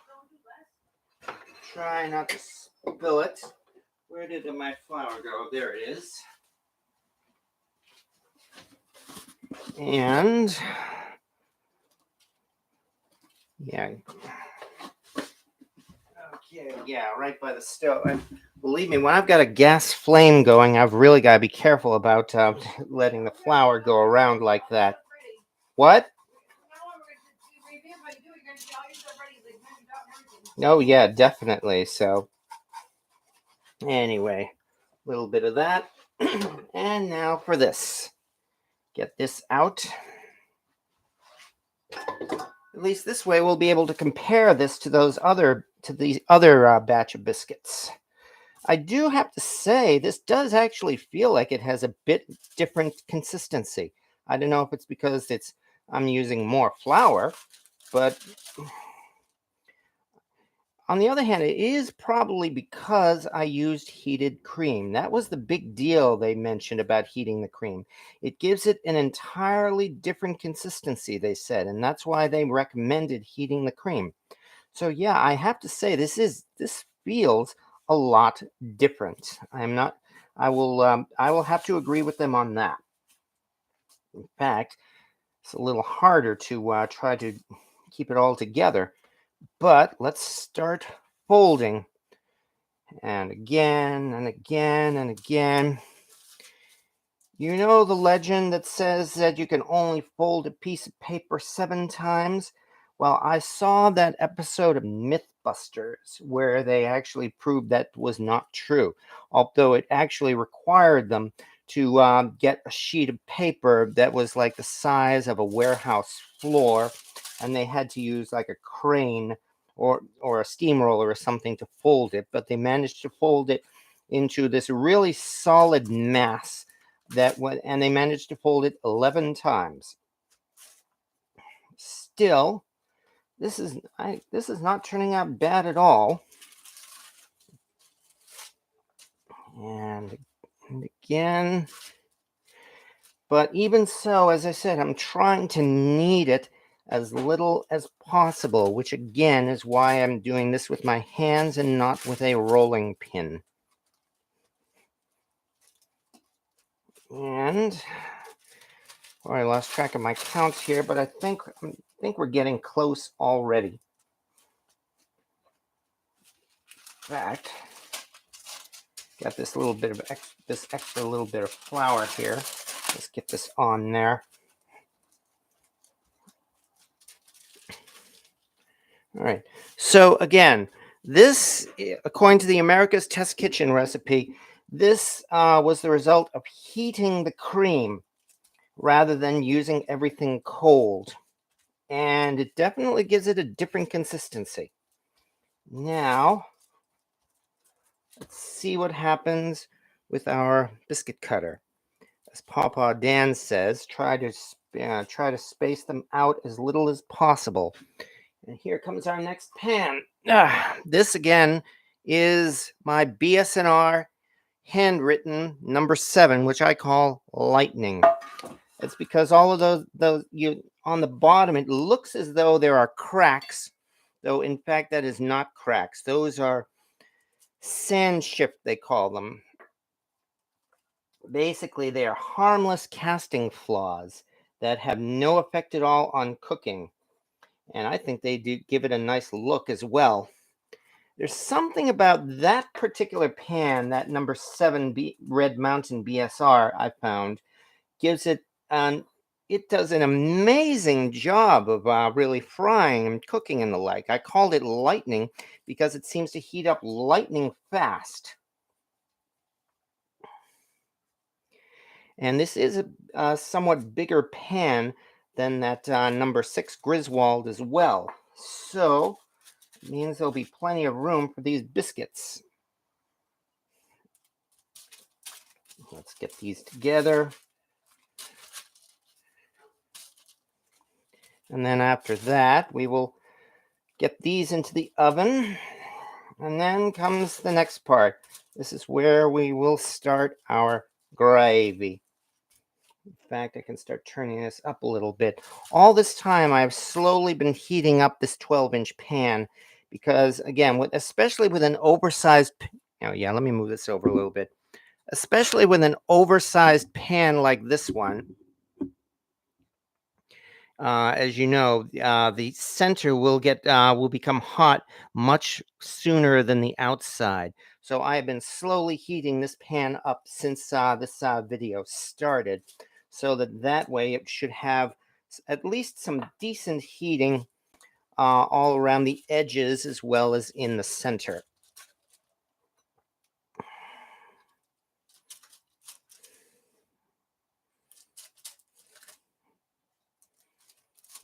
try not to spill it. Where did my flour go? There it is. And, yeah. Okay, yeah, right by the stove. And believe me, when I've got a gas flame going, I've really got to be careful about letting the flour go around like that. What? Oh, yeah, definitely. So, anyway, a little bit of that. And now for this. Get this out. At least this way we'll be able to compare this to the other batch of biscuits. I do have to say, this does actually feel like it has a bit different consistency. I don't know if it's because I'm using more flour, but on the other hand, it is probably because I used heated cream. That was the big deal they mentioned about heating the cream. It gives it an entirely different consistency, they said, and that's why they recommended heating the cream. So yeah, I have to say this feels a lot different. I will have to agree with them on that. In fact, it's a little harder to try to keep it all together. But let's start folding. And again and again and again. You know the legend that says that you can only fold a piece of paper 7 times? Well, I saw that episode of Mythbusters where they actually proved that was not true, although it actually required them to get a sheet of paper that was like the size of a warehouse floor, and they had to use like a crane or a steamroller or something to fold it, but they managed to fold it into this really solid mass and they managed to fold it 11 times. Still, this is not turning out bad at all. And again, but even so, as I said, I'm trying to knead it as little as possible, which again is why I'm doing this with my hands and not with a rolling pin. And I lost track of my counts here, but I think we're getting close already. In fact, got this little bit of this extra little bit of flour here. Let's get this on there. All right. So again, this, according to the America's Test Kitchen recipe, this was the result of heating the cream rather than using everything cold. And it definitely gives it a different consistency. Now, let's see what happens with our biscuit cutter. As Papa Dan says, try to space them out as little as possible. And here comes our next pan. This again is my BSNR handwritten number 7, which I call lightning. It's because all of those you on the bottom, it looks as though there are cracks, though in fact that is not cracks. Those are sand shift, they call them. Basically, they are harmless casting flaws that have no effect at all on cooking. And I think they do give it a nice look as well. There's something about that particular pan, that number 7 Red Mountain BSR I found, gives it it does an amazing job of really frying and cooking and the like. I called it lightning because it seems to heat up lightning fast. And this is a somewhat bigger pan than that number 6 Griswold as well. So it means there'll be plenty of room for these biscuits. Let's get these together. And then after that, we will get these into the oven. And then comes the next part. This is where we will start our gravy. In fact, I can start turning this up a little bit. All this time, I've slowly been heating up this 12-inch pan because, again, especially with an oversized... Oh, yeah, let me move this over a little bit. Especially with an oversized pan like this one, as you know, the center will become hot much sooner than the outside. So I have been slowly heating this pan up since this video started, so that way it should have at least some decent heating all around the edges as well as in the center.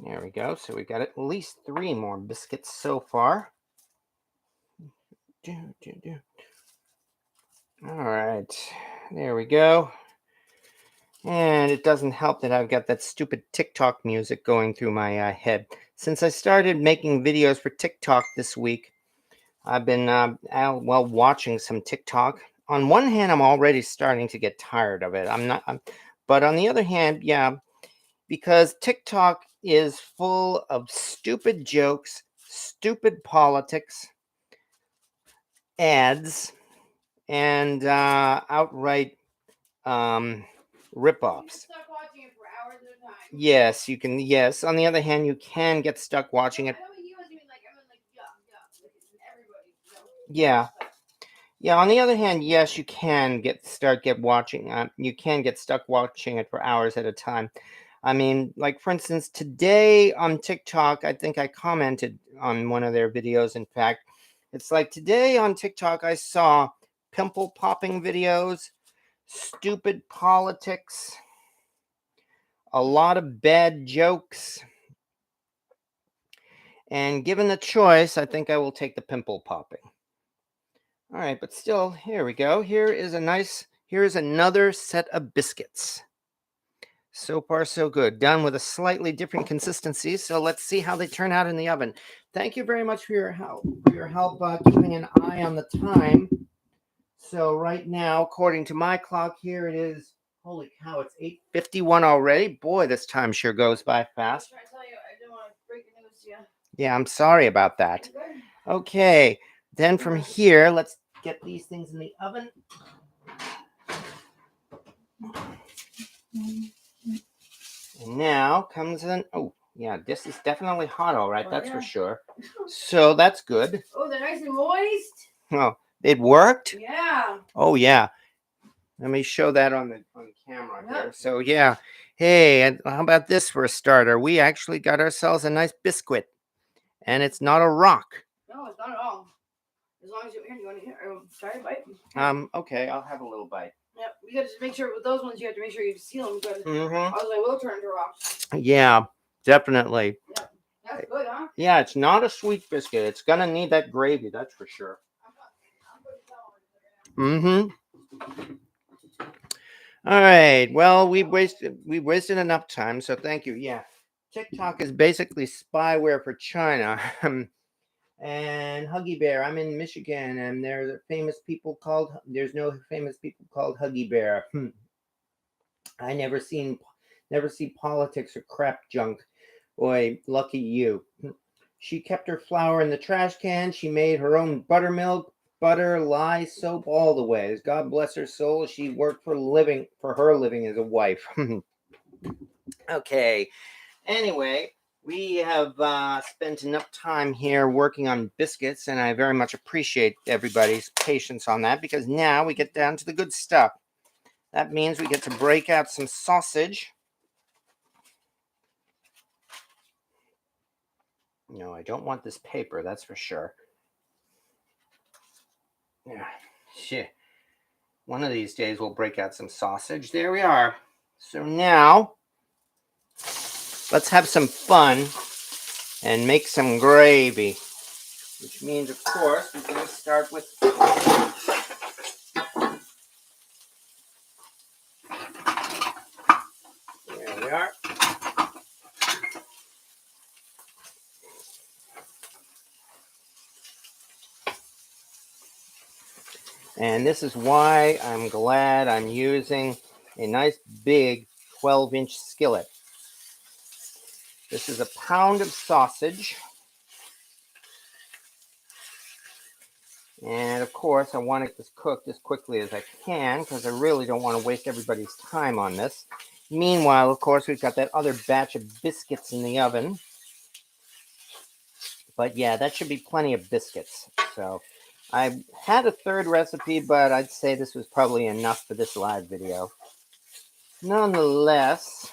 There we go. So we got at least 3 more biscuits so far. All right, there we go. And it doesn't help that I've got that stupid TikTok music going through my head. Since I started making videos for TikTok this week, I've been watching some TikTok. On one hand, I'm already starting to get tired of it. But on the other hand, yeah, because TikTok is full of stupid jokes, stupid politics, ads, and outright um, You can rip-offs. stop watching it for hours at a time. Yes, you can. Yes. On the other hand, you can get stuck watching it. I don't mean you, I mean everybody. Yeah. Yeah. On the other hand, yes, you can get watching. You can get stuck watching it for hours at a time. I mean, like for instance, today on TikTok, I think I commented on one of their videos. In fact, it's like today on TikTok, I saw pimple popping videos, stupid politics, a lot of bad jokes. And given the choice, I think I will take the pimple popping. All right, but still, here we go. Here is another set of biscuits. So far, so good. Done with a slightly different consistency. So let's see how they turn out in the oven. Thank you very much for your help. Keeping an eye on the time. So right now, according to my clock here, it is. Holy cow! It's 8:51 already. Boy, this time sure goes by fast. I tell you, I didn't want to break the news to you. Yeah, I'm sorry about that. Okay, then from here, let's get these things in the oven. And now comes an, oh, yeah, this is definitely hot, all right, that's for sure. So that's good. Oh, they're nice and moist. Oh, it worked? Yeah. Oh, yeah. Let me show that on the camera here. So, yeah. Hey, and how about this for a starter? We actually got ourselves a nice biscuit, and it's not a rock. No, it's not at all. As long as you want to try a bite. Okay, I'll have a little bite. Yep, you got to make sure with those ones you have to make sure you seal them good. Mm-hmm. Otherwise, they will turn into rocks. Yeah, definitely. Yep, that's good, huh? Yeah, it's not a sweet biscuit. It's gonna need that gravy, that's for sure. Mm-hmm. All right. Well, we wasted enough time, so thank you. Yeah. TikTok is basically spyware for China. And Huggy Bear, I'm in Michigan, and there's no famous people called Huggy Bear. I never see politics or crap junk. Boy, lucky you. She kept her flour in the trash can. She made her own buttermilk, butter, lye, soap, all the ways. God bless her soul. She worked for her living as a wife. Okay. Anyway, we have spent enough time here working on biscuits, and I very much appreciate everybody's patience on that because now we get down to the good stuff. That means we get to break out some sausage. No, I don't want this paper, that's for sure. Yeah, shit. One of these days we'll break out some sausage. There we are. So now, let's have some fun and make some gravy. Which means, of course, we're going to start with... There we are. And this is why I'm glad I'm using a nice big 12-inch skillet. This is a pound of sausage. And of course, I want it cooked as quickly as I can because I really don't want to waste everybody's time on this. Meanwhile, of course, we've got that other batch of biscuits in the oven. But yeah, that should be plenty of biscuits. So I had a third recipe, but I'd say this was probably enough for this live video. Nonetheless,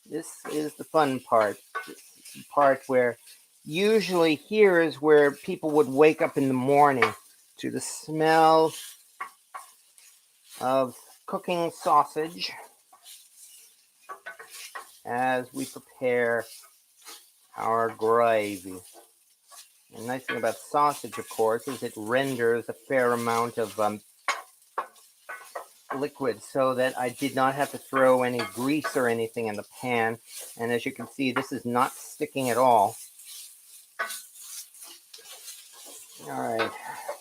this is the fun part. This is the part where usually here is where people would wake up in the morning to the smell of cooking sausage as we prepare our gravy. The nice thing about sausage, of course, is it renders a fair amount of liquid so that I did not have to throw any grease or anything in the pan. And as you can see, this is not sticking at all. All right,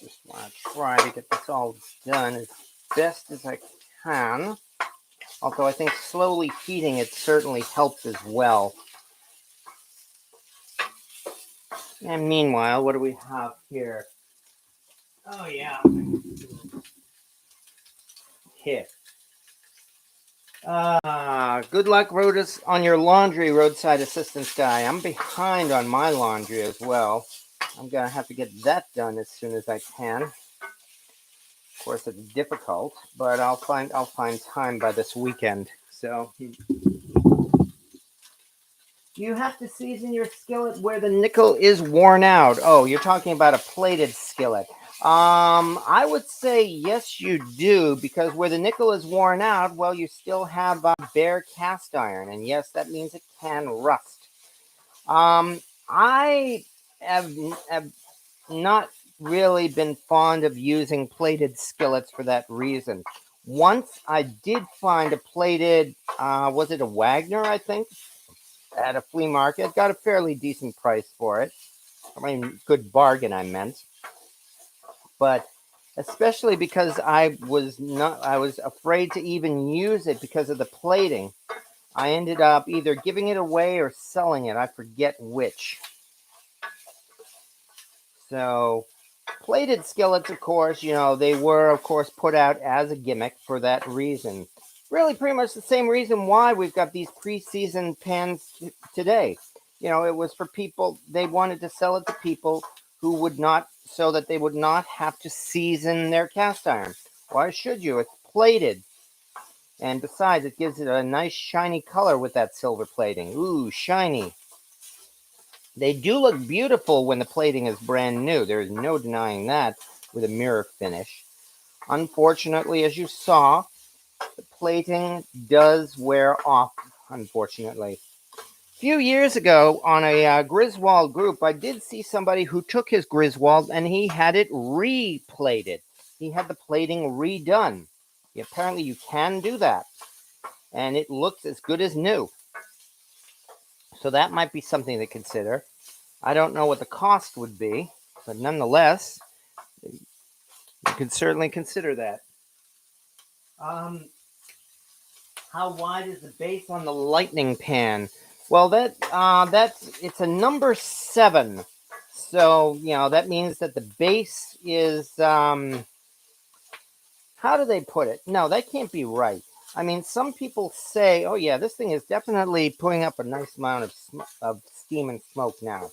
just want to try to get this all done as best as I can. Although I think slowly heating it certainly helps as well. And meanwhile, what do we have here? Oh, yeah. Here. Good luck on your laundry, roadside assistance guy. I'm behind on my laundry as well. I'm going to have to get that done as soon as I can. Of course, it's difficult, but I'll find time by this weekend. So you have to season your skillet where the nickel is worn out. Oh, you're talking about a plated skillet. I would say yes, you do, because where the nickel is worn out, well, you still have bare cast iron, and yes, that means it can rust. I have not really been fond of using plated skillets for that reason. Once I did find a plated, was it a Wagner, I think, at a flea market. Got a fairly decent price for it. I mean, good bargain, I meant. But especially because I was afraid to even use it because of the plating. I ended up either giving it away or selling it. I forget which. So, plated skillets, of course, they were, of course, put out as a gimmick for that reason. Really, pretty much the same reason why we've got these pre-seasoned pans today. It was for people, they wanted to sell it to people who would not, so that they would not have to season their cast iron. Why should you? It's plated. And besides, it gives it a nice shiny color with that silver plating. Ooh, shiny. They do look beautiful when the plating is brand new. There is no denying that with a mirror finish. Unfortunately, as you saw, the plating does wear off, unfortunately. A few years ago on a Griswold group, I did see somebody who took his Griswold and he had it re-plated. He had the plating redone. Apparently you can do that. And it looks as good as new. So that might be something to consider. I don't know what the cost would be, but nonetheless, you could certainly consider that. How wide is the base on the lightning pan? Well, it's a number 7. So, that means that the base is, how do they put it? No, that can't be right. I mean, some people say, oh yeah, this thing is definitely putting up a nice amount of steam and smoke now.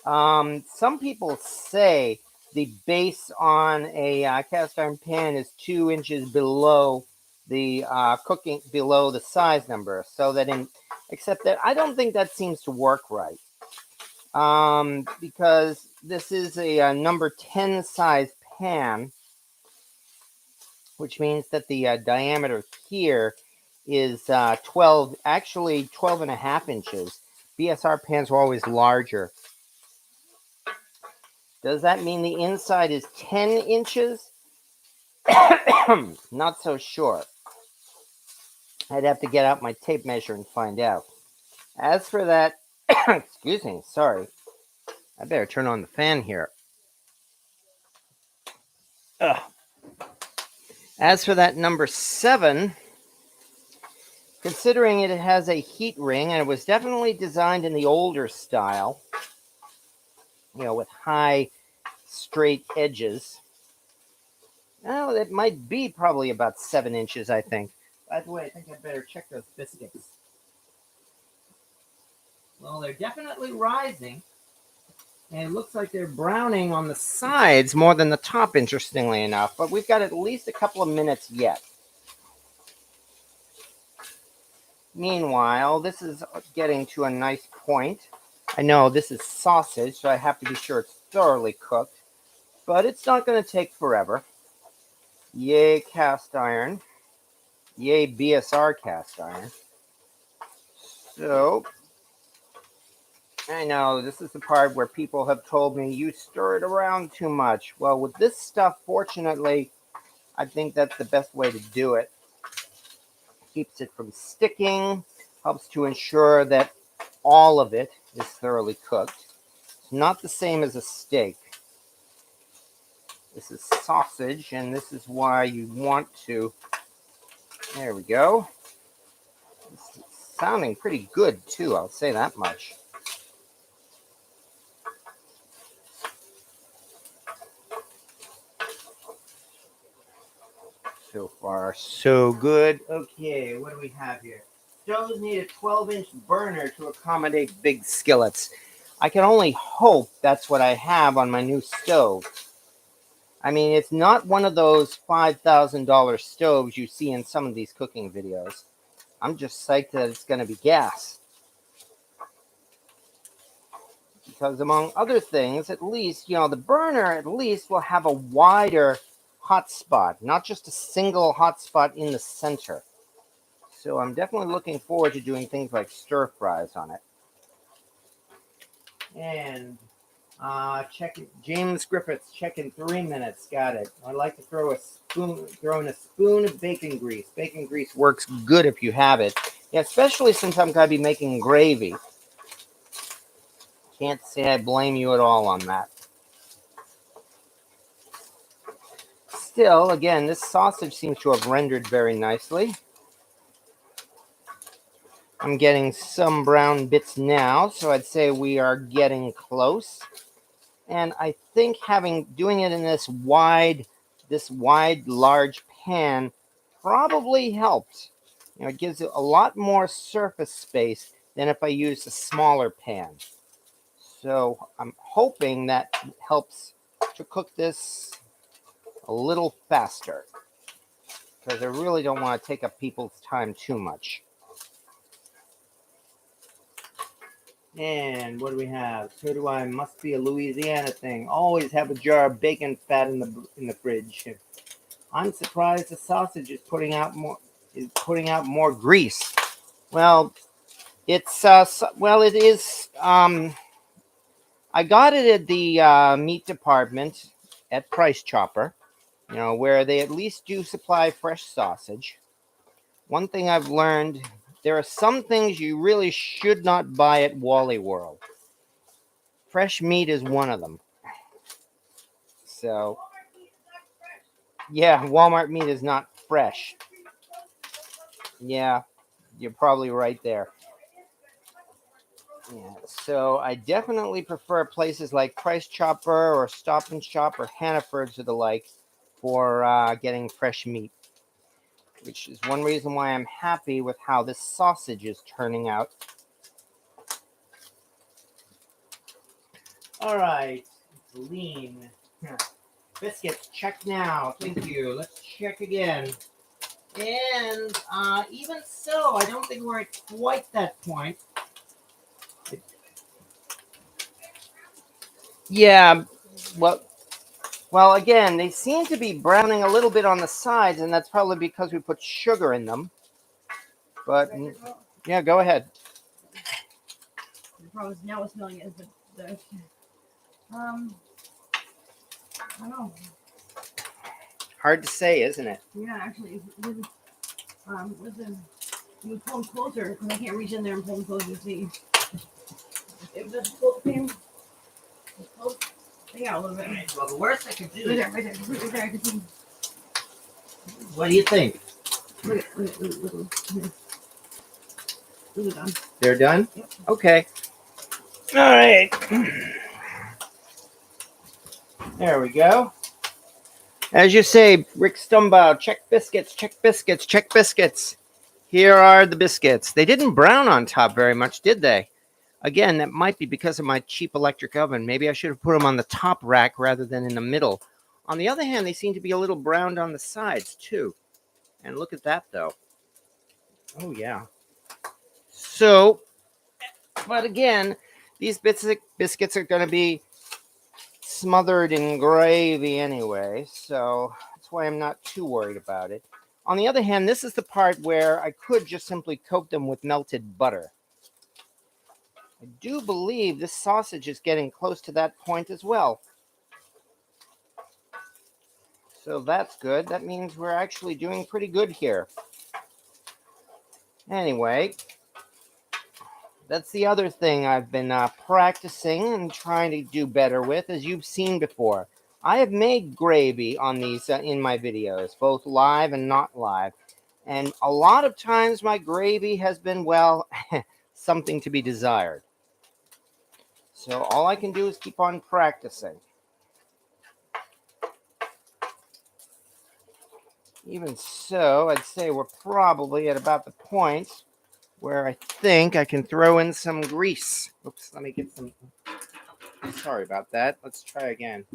Some people say the base on a cast iron pan is 2 inches below the below the size number, so that except that I don't think that seems to work right. Because this is a number 10 size pan, which means that the diameter here is 12 and a half inches. BSR pans were always larger. Does that mean the inside is 10 inches? Not so sure. I'd have to get out my tape measure and find out. As for that, excuse me, sorry. I better turn on the fan here. Ugh. As for that number 7, considering it has a heat ring, and it was definitely designed in the older style, with high, straight edges. Well, it might be probably about 7 inches, I think. By the way, I think I better check those biscuits. Well, they're definitely rising. And it looks like they're browning on the sides more than the top, interestingly enough. But we've got at least a couple of minutes yet. Meanwhile, this is getting to a nice point. I know this is sausage, so I have to be sure it's thoroughly cooked. But it's not going to take forever. Yay, cast iron. Yay, BSR cast iron. So, I know this is the part where people have told me you stir it around too much. Well, with this stuff, fortunately, I think that's the best way to do it. keeps it from sticking, helps to ensure that all of it is thoroughly cooked. It's not the same as a steak. This is sausage, and this is why you want to, there we go. This is sounding pretty good too, I'll say that much. So far, so good. Okay, what do we have here? Stoves need a 12-inch burner to accommodate big skillets. I can only hope that's what I have on my new stove. I mean, it's not one of those $5,000 stoves you see in some of these cooking videos. I'm just psyched that it's going to be gas. Because among other things, at least, the burner at least will have a wider hot spot, not just a single hot spot in the center. So I'm definitely looking forward to doing things like stir fries on it. And check it. James Griffiths, check in 3 minutes. Got it. I'd like to throw in a spoon of bacon grease. Bacon grease works good if you have it. Yeah, especially since I'm going to be making gravy. Can't say I blame you at all on that. Still, again, this sausage seems to have rendered very nicely. I'm getting some brown bits now, so I'd say we are getting close. And I think doing it in this wide, large pan probably helped. It gives it a lot more surface space than if I use a smaller pan. So I'm hoping that helps to cook this a little faster, because I really don't want to take up people's time too much. And what do we have? So do I. Must be a Louisiana thing. Always have a jar of bacon fat in the fridge. I'm surprised the sausage is putting out more grease. Well, it's it is. I got it at the meat department at Price Chopper. Where they at least do supply fresh sausage. One thing I've learned, there are some things you really should not buy at Wally World. Fresh meat is one of them. So, yeah, Walmart meat is not fresh. Yeah, you're probably right there. Yeah, so I definitely prefer places like Price Chopper or Stop and Shop or Hannaford's or the like for getting fresh meat, which is one reason why I'm happy with how this sausage is turning out. All right, it's lean. Biscuits, check now. Thank you. Let's check again. And even so, I don't think we're at quite that point. Yeah, well, again, they seem to be browning a little bit on the sides, and that's probably because we put sugar in them. But yeah, go ahead. The problem is now it's smelling is the I don't know. Hard to say, isn't it? Yeah, actually, listen, you pull them closer because I can't reach in there and pull them closer to see. If this pull the thing out a little bit. Right, well, the worst I could do. Right there, I can see. What do you think? Look. Those are done. They're done? Yep. Okay. All right. There we go. As you say, Rick Stumbaugh, check biscuits, check biscuits, check biscuits. Here are the biscuits. They didn't brown on top very much, did they? Again, that might be because of my cheap electric oven. Maybe I should have put them on the top rack rather than in the middle. On the other hand, they seem to be a little browned on the sides, too. And look at that, though. Oh, yeah. So, but again, these biscuits are going to be smothered in gravy anyway, so that's why I'm not too worried about it. On the other hand, this is the part where I could just simply coat them with melted butter. I do believe this sausage is getting close to that point as well. So that's good. That means we're actually doing pretty good here. Anyway, that's the other thing I've been practicing and trying to do better with, as you've seen before. I have made gravy on these in my videos, both live and not live. And a lot of times my gravy has been, well, something to be desired. So all I can do is keep on practicing. Even so, I'd say we're probably at about the point where I think I can throw in some grease. Oops, let me get some. Sorry about that. Let's try again.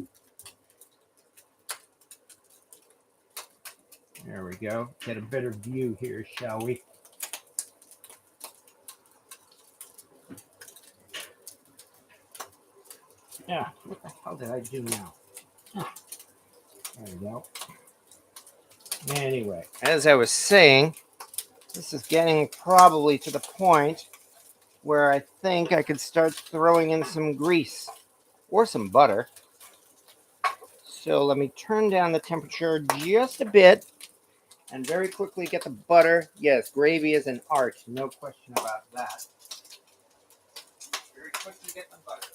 There we go. Get a better view here, shall we? Yeah, what the hell did I do now? There we go. Anyway, as I was saying, this is getting probably to the point where I think I could start throwing in some grease or some butter. So let me turn down the temperature just a bit and very quickly get the butter. Yes, gravy is an art, no question about that. Very quickly get the butter.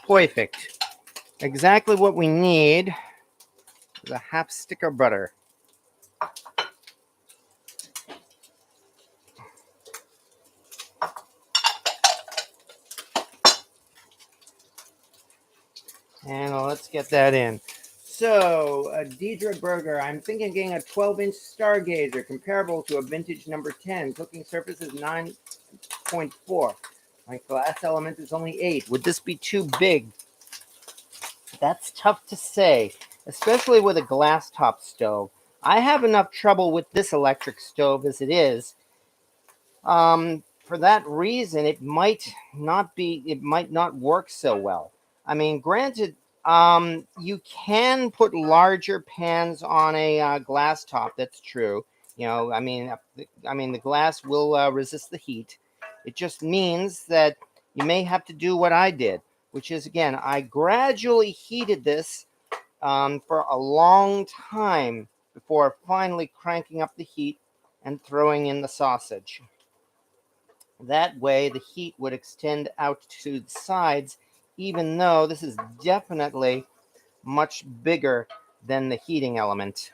Perfect. Exactly what we need is a half stick of butter. And let's get that in. So, Deidre Berger, I'm thinking of getting a 12-inch Stargazer comparable to a vintage number 10. Cooking surface is 9.4. My glass element is only 8. Would this be too big? That's tough to say, especially with a glass top stove. I have enough trouble with this electric stove as it is. For that reason, it might not work so well. I mean, granted, you can put larger pans on a glass top. That's true. You know, the glass will resist the heat. It just means that you may have to do what I did, which is, again, I gradually heated this for a long time before finally cranking up the heat and throwing in the sausage. That way, the heat would extend out to the sides, even though this is definitely much bigger than the heating element.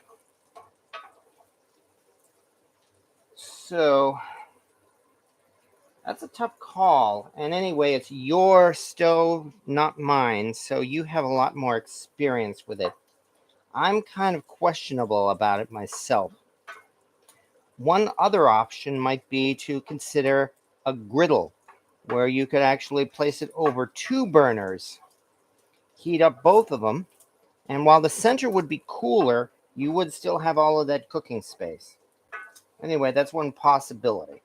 So, that's a tough call. And anyway, it's your stove, not mine, so you have a lot more experience with it. I'm kind of questionable about it myself. One other option might be to consider a griddle, where you could actually place it over 2 burners, heat up both of them, and while the center would be cooler, you would still have all of that cooking space. Anyway, that's one possibility.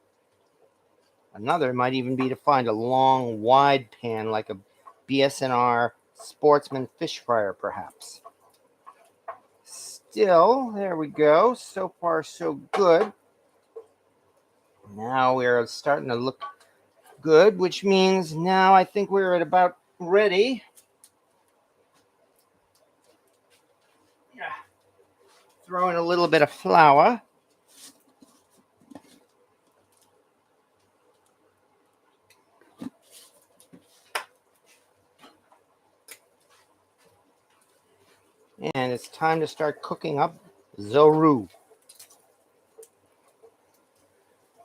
Another might even be to find a long, wide pan like a BS&R Sportsman fish fryer, perhaps. Still, there we go. So far, so good. Now we're starting to look good, which means now I think we're at about ready. Throw in a little bit of flour. And it's time to start cooking up Zoru.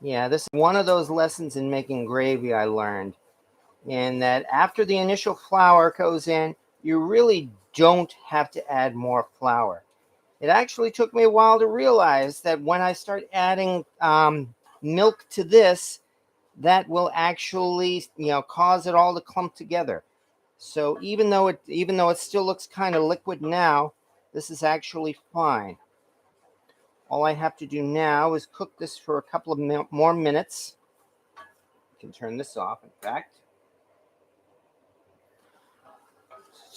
Yeah, this is one of those lessons in making gravy I learned. And that after the initial flour goes in, you really don't have to add more flour. It actually took me a while to realize that when I start adding milk to this, that will actually, cause it all to clump together. So even though it still looks kind of liquid now, this is actually fine. All I have to do now is cook this for a couple of more minutes. I can turn this off, in fact.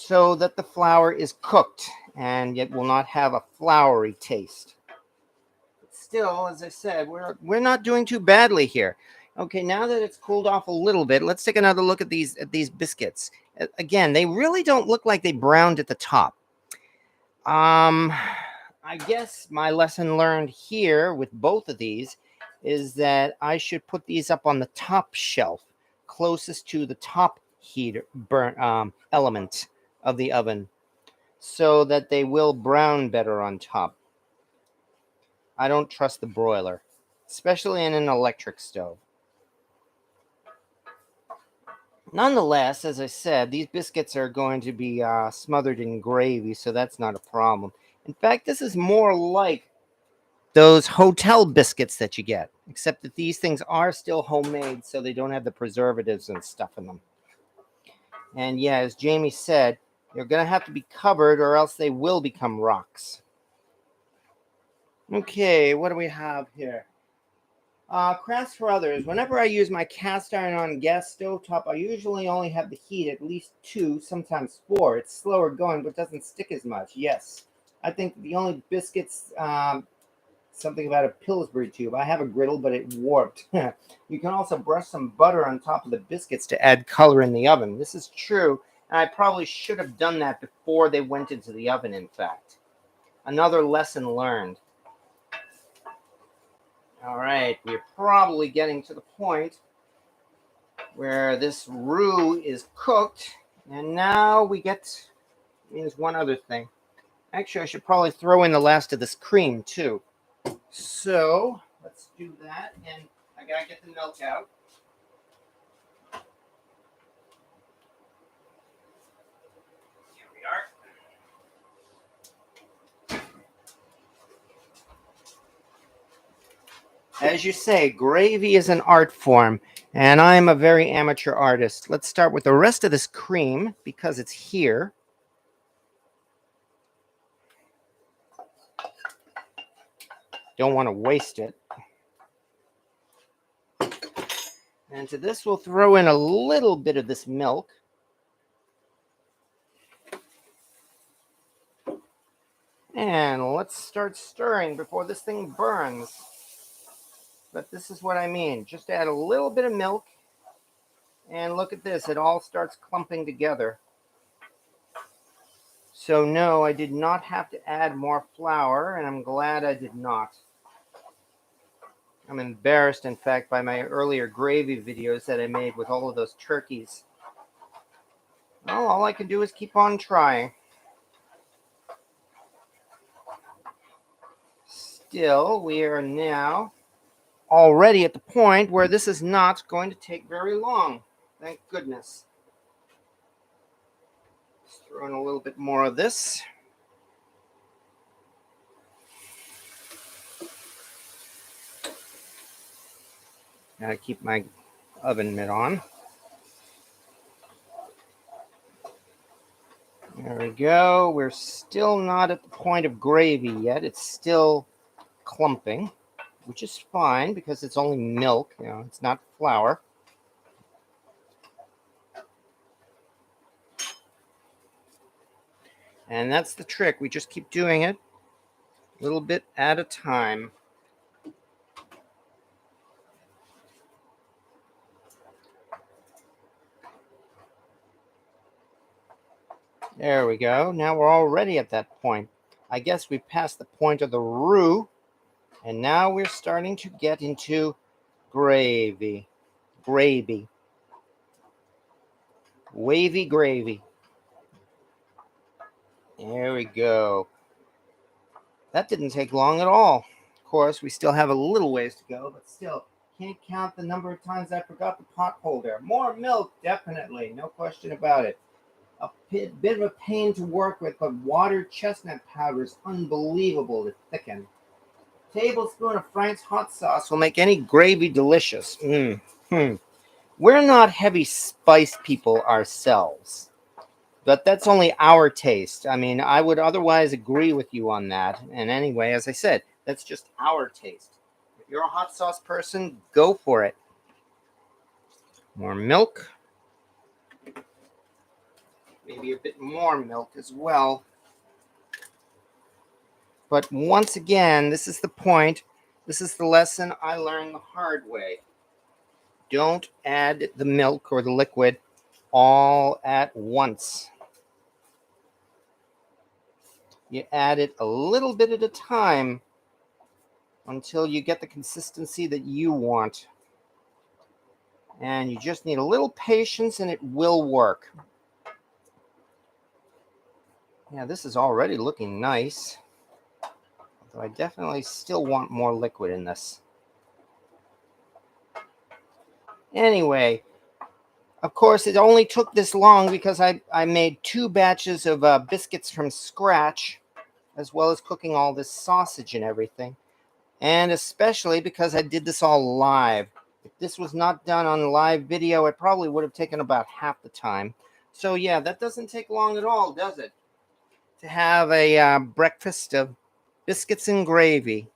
so that the flour is cooked and it will not have a floury taste. But still, as I said, we're not doing too badly here. Okay, now that it's cooled off a little bit, let's take another look at these biscuits. Again, they really don't look like they browned at the top. I guess my lesson learned here with both of these is that I should put these up on the top shelf, closest to the top heater element of the oven, so that they will brown better on top. I don't trust the broiler, especially in an electric stove. Nonetheless, as I said, these biscuits are going to be smothered in gravy, so that's not a problem. In fact, this is more like those hotel biscuits that you get, except that these things are still homemade, so they don't have the preservatives and stuff in them. And yeah, as Jamie said, they're going to have to be covered or else they will become rocks. Okay, what do we have here? Crafts for others. Whenever I use my cast iron on gas stovetop, I usually only have the heat at least 2, sometimes 4. It's slower going, but doesn't stick as much. Yes, I think the only biscuits, something about a Pillsbury tube. I have a griddle, but it warped. You can also brush some butter on top of the biscuits to add color in the oven. This is true, and I probably should have done that before they went into the oven, in fact. Another lesson learned. All right, we're probably getting to the point where this roux is cooked, and now we get, means one other thing. Actually, I should probably throw in the last of this cream, too. So, let's do that, and I gotta get the milk out. Here we are. As you say, gravy is an art form, and I'm a very amateur artist. Let's start with the rest of this cream, because it's here. Don't want to waste it. And to this, we'll throw in a little bit of this milk. And let's start stirring before this thing burns. But this is what I mean. Just add a little bit of milk. And look at this. It all starts clumping together. So no, I did not have to add more flour. And I'm glad I did not. I'm embarrassed, in fact, by my earlier gravy videos that I made with all of those turkeys. Well, all I can do is keep on trying. Still, we are now already at the point where this is not going to take very long. Thank goodness. Just throw in a little bit more of this. Gotta keep my oven mitt on. There we go. We're still not at the point of gravy yet. It's still clumping, which is fine because it's only milk. You know, it's not flour. And that's the trick. We just keep doing it a little bit at a time. There we go. Now we're already at that point. I guess we passed the point of the roux, and now we're starting to get into gravy. Gravy. Wavy gravy. There we go. That didn't take long at all. Of course, we still have a little ways to go, but still, can't count the number of times I forgot the pot holder. More milk, definitely. No question about it. A bit of a pain to work with, but watered chestnut powder is unbelievable to thicken. Tablespoon of Frank's hot sauce will make any gravy delicious. We're not heavy spice people ourselves, but that's only our taste. I mean, I would otherwise agree with you on that. And anyway, as I said, that's just our taste. If you're a hot sauce person, go for it. More milk. Maybe a bit more milk as well. But once again, this is the point. This is the lesson I learned the hard way. Don't add the milk or the liquid all at once. You add it a little bit at a time until you get the consistency that you want. And you just need a little patience and it will work. Yeah, this is already looking nice. Although I definitely still want more liquid in this. Anyway, of course, it only took this long because I made 2 batches of biscuits from scratch, as well as cooking all this sausage and everything. And especially because I did this all live. If this was not done on live video, it probably would have taken about half the time. So yeah, that doesn't take long at all, does it? To have a breakfast of biscuits and gravy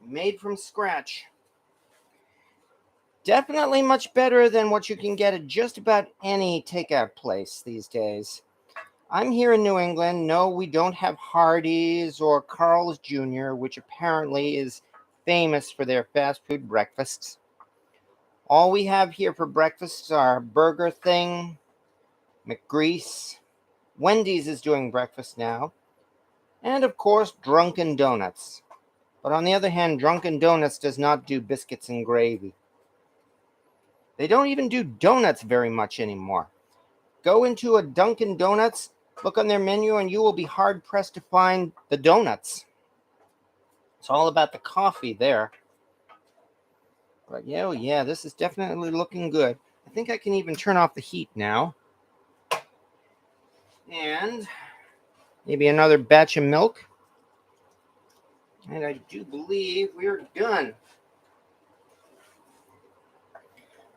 made from scratch. Definitely much better than what you can get at just about any takeout place these days. I'm here in New England. No, we don't have Hardee's or Carl's Jr., which apparently is famous for their fast food breakfasts. All we have here for breakfasts are Burger Thing, McGrease, Wendy's is doing breakfast now, and of course, Drunken Donuts. But on the other hand, Drunken Donuts does not do biscuits and gravy. They don't even do donuts very much anymore. Go into a Dunkin' Donuts, look on their menu, and you will be hard-pressed to find the donuts. It's all about the coffee there. But yeah, oh yeah, this is definitely looking good. I think I can even turn off the heat now. And maybe another batch of milk. And I do believe we're done.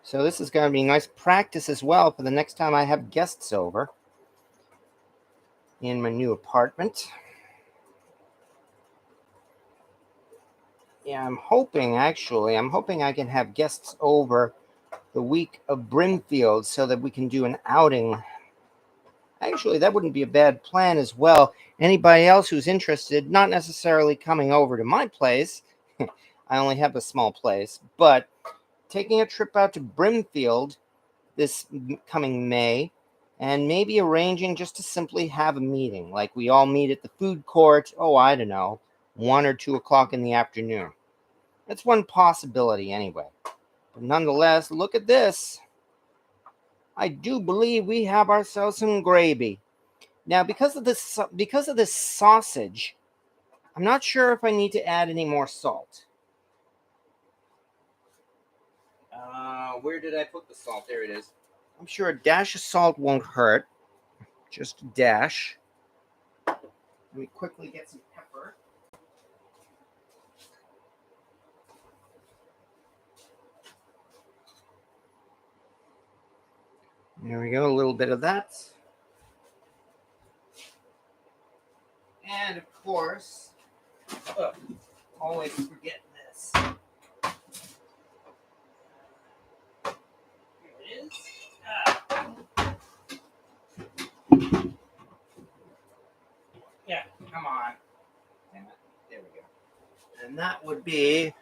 So this is going to be nice practice as well for the next time I have guests over in my new apartment. Yeah, I'm hoping I can have guests over the week of Brimfield so that we can do an outing. Actually, that wouldn't be a bad plan as well. Anybody else who's interested, not necessarily coming over to my place, I only have a small place, but taking a trip out to Brimfield this coming May, and maybe arranging just to simply have a meeting. Like we all meet at the food court, I don't know, 1 or 2 o'clock in the afternoon. That's one possibility anyway. But nonetheless, look at this. I do believe we have ourselves some gravy. Now, because of this sausage, I'm not sure if I need to add any more salt. Where did I put the salt? There it is. I'm sure a dash of salt won't hurt. Just a dash. Let me quickly get some pepper. There we go, a little bit of that. And of course, always forget this. Here it is. Yeah, come on. Damn it. There we go. And that would be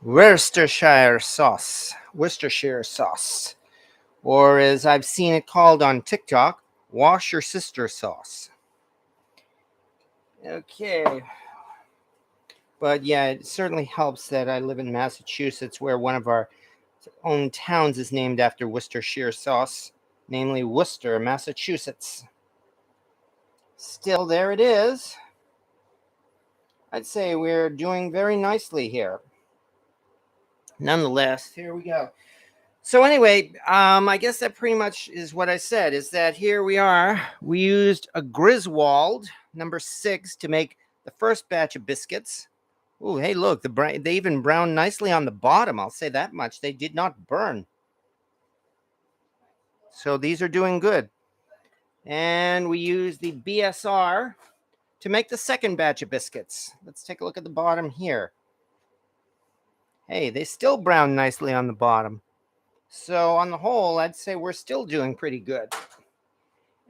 Worcestershire sauce. Or as I've seen it called on TikTok, wash your sister sauce. Okay. But yeah, it certainly helps that I live in Massachusetts, where one of our own towns is named after Worcestershire sauce, namely Worcester, Massachusetts. Still, there it is. I'd say we're doing very nicely here. Nonetheless, here we go. So anyway, I guess that pretty much is what I said, is that here we are. We used a Griswold number 6 to make the first batch of biscuits. Oh, hey, look, they even browned nicely on the bottom. I'll say that much. They did not burn. So these are doing good. And we used the BSR to make the second batch of biscuits. Let's take a look at the bottom here. Hey, they still brown nicely on the bottom. So on the whole, I'd say we're still doing pretty good.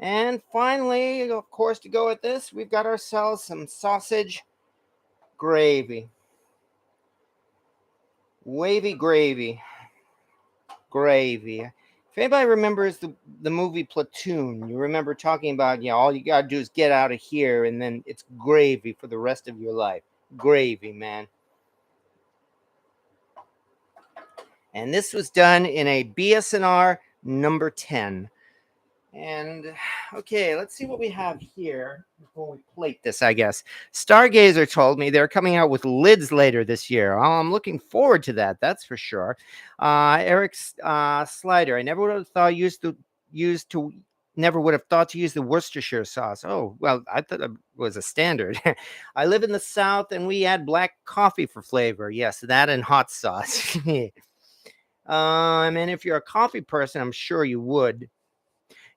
And finally, of course, to go with this, we've got ourselves some sausage gravy. Wavy gravy. Gravy. If anybody remembers the movie Platoon, you remember talking about, all you got to do is get out of here and then it's gravy for the rest of your life. Gravy, man. And this was done in a BSNR number 10. And okay, let's see what we have here before we plate this, I guess. Stargazer told me they're coming out with lids later this year. Oh, I'm looking forward to that, that's for sure. Eric's Slider, I never would have thought never would have thought to use the Worcestershire sauce. Oh, well, I thought it was a standard. I live in the South and we add black coffee for flavor. Yes, that and hot sauce. And if you're a coffee person, I'm sure you would.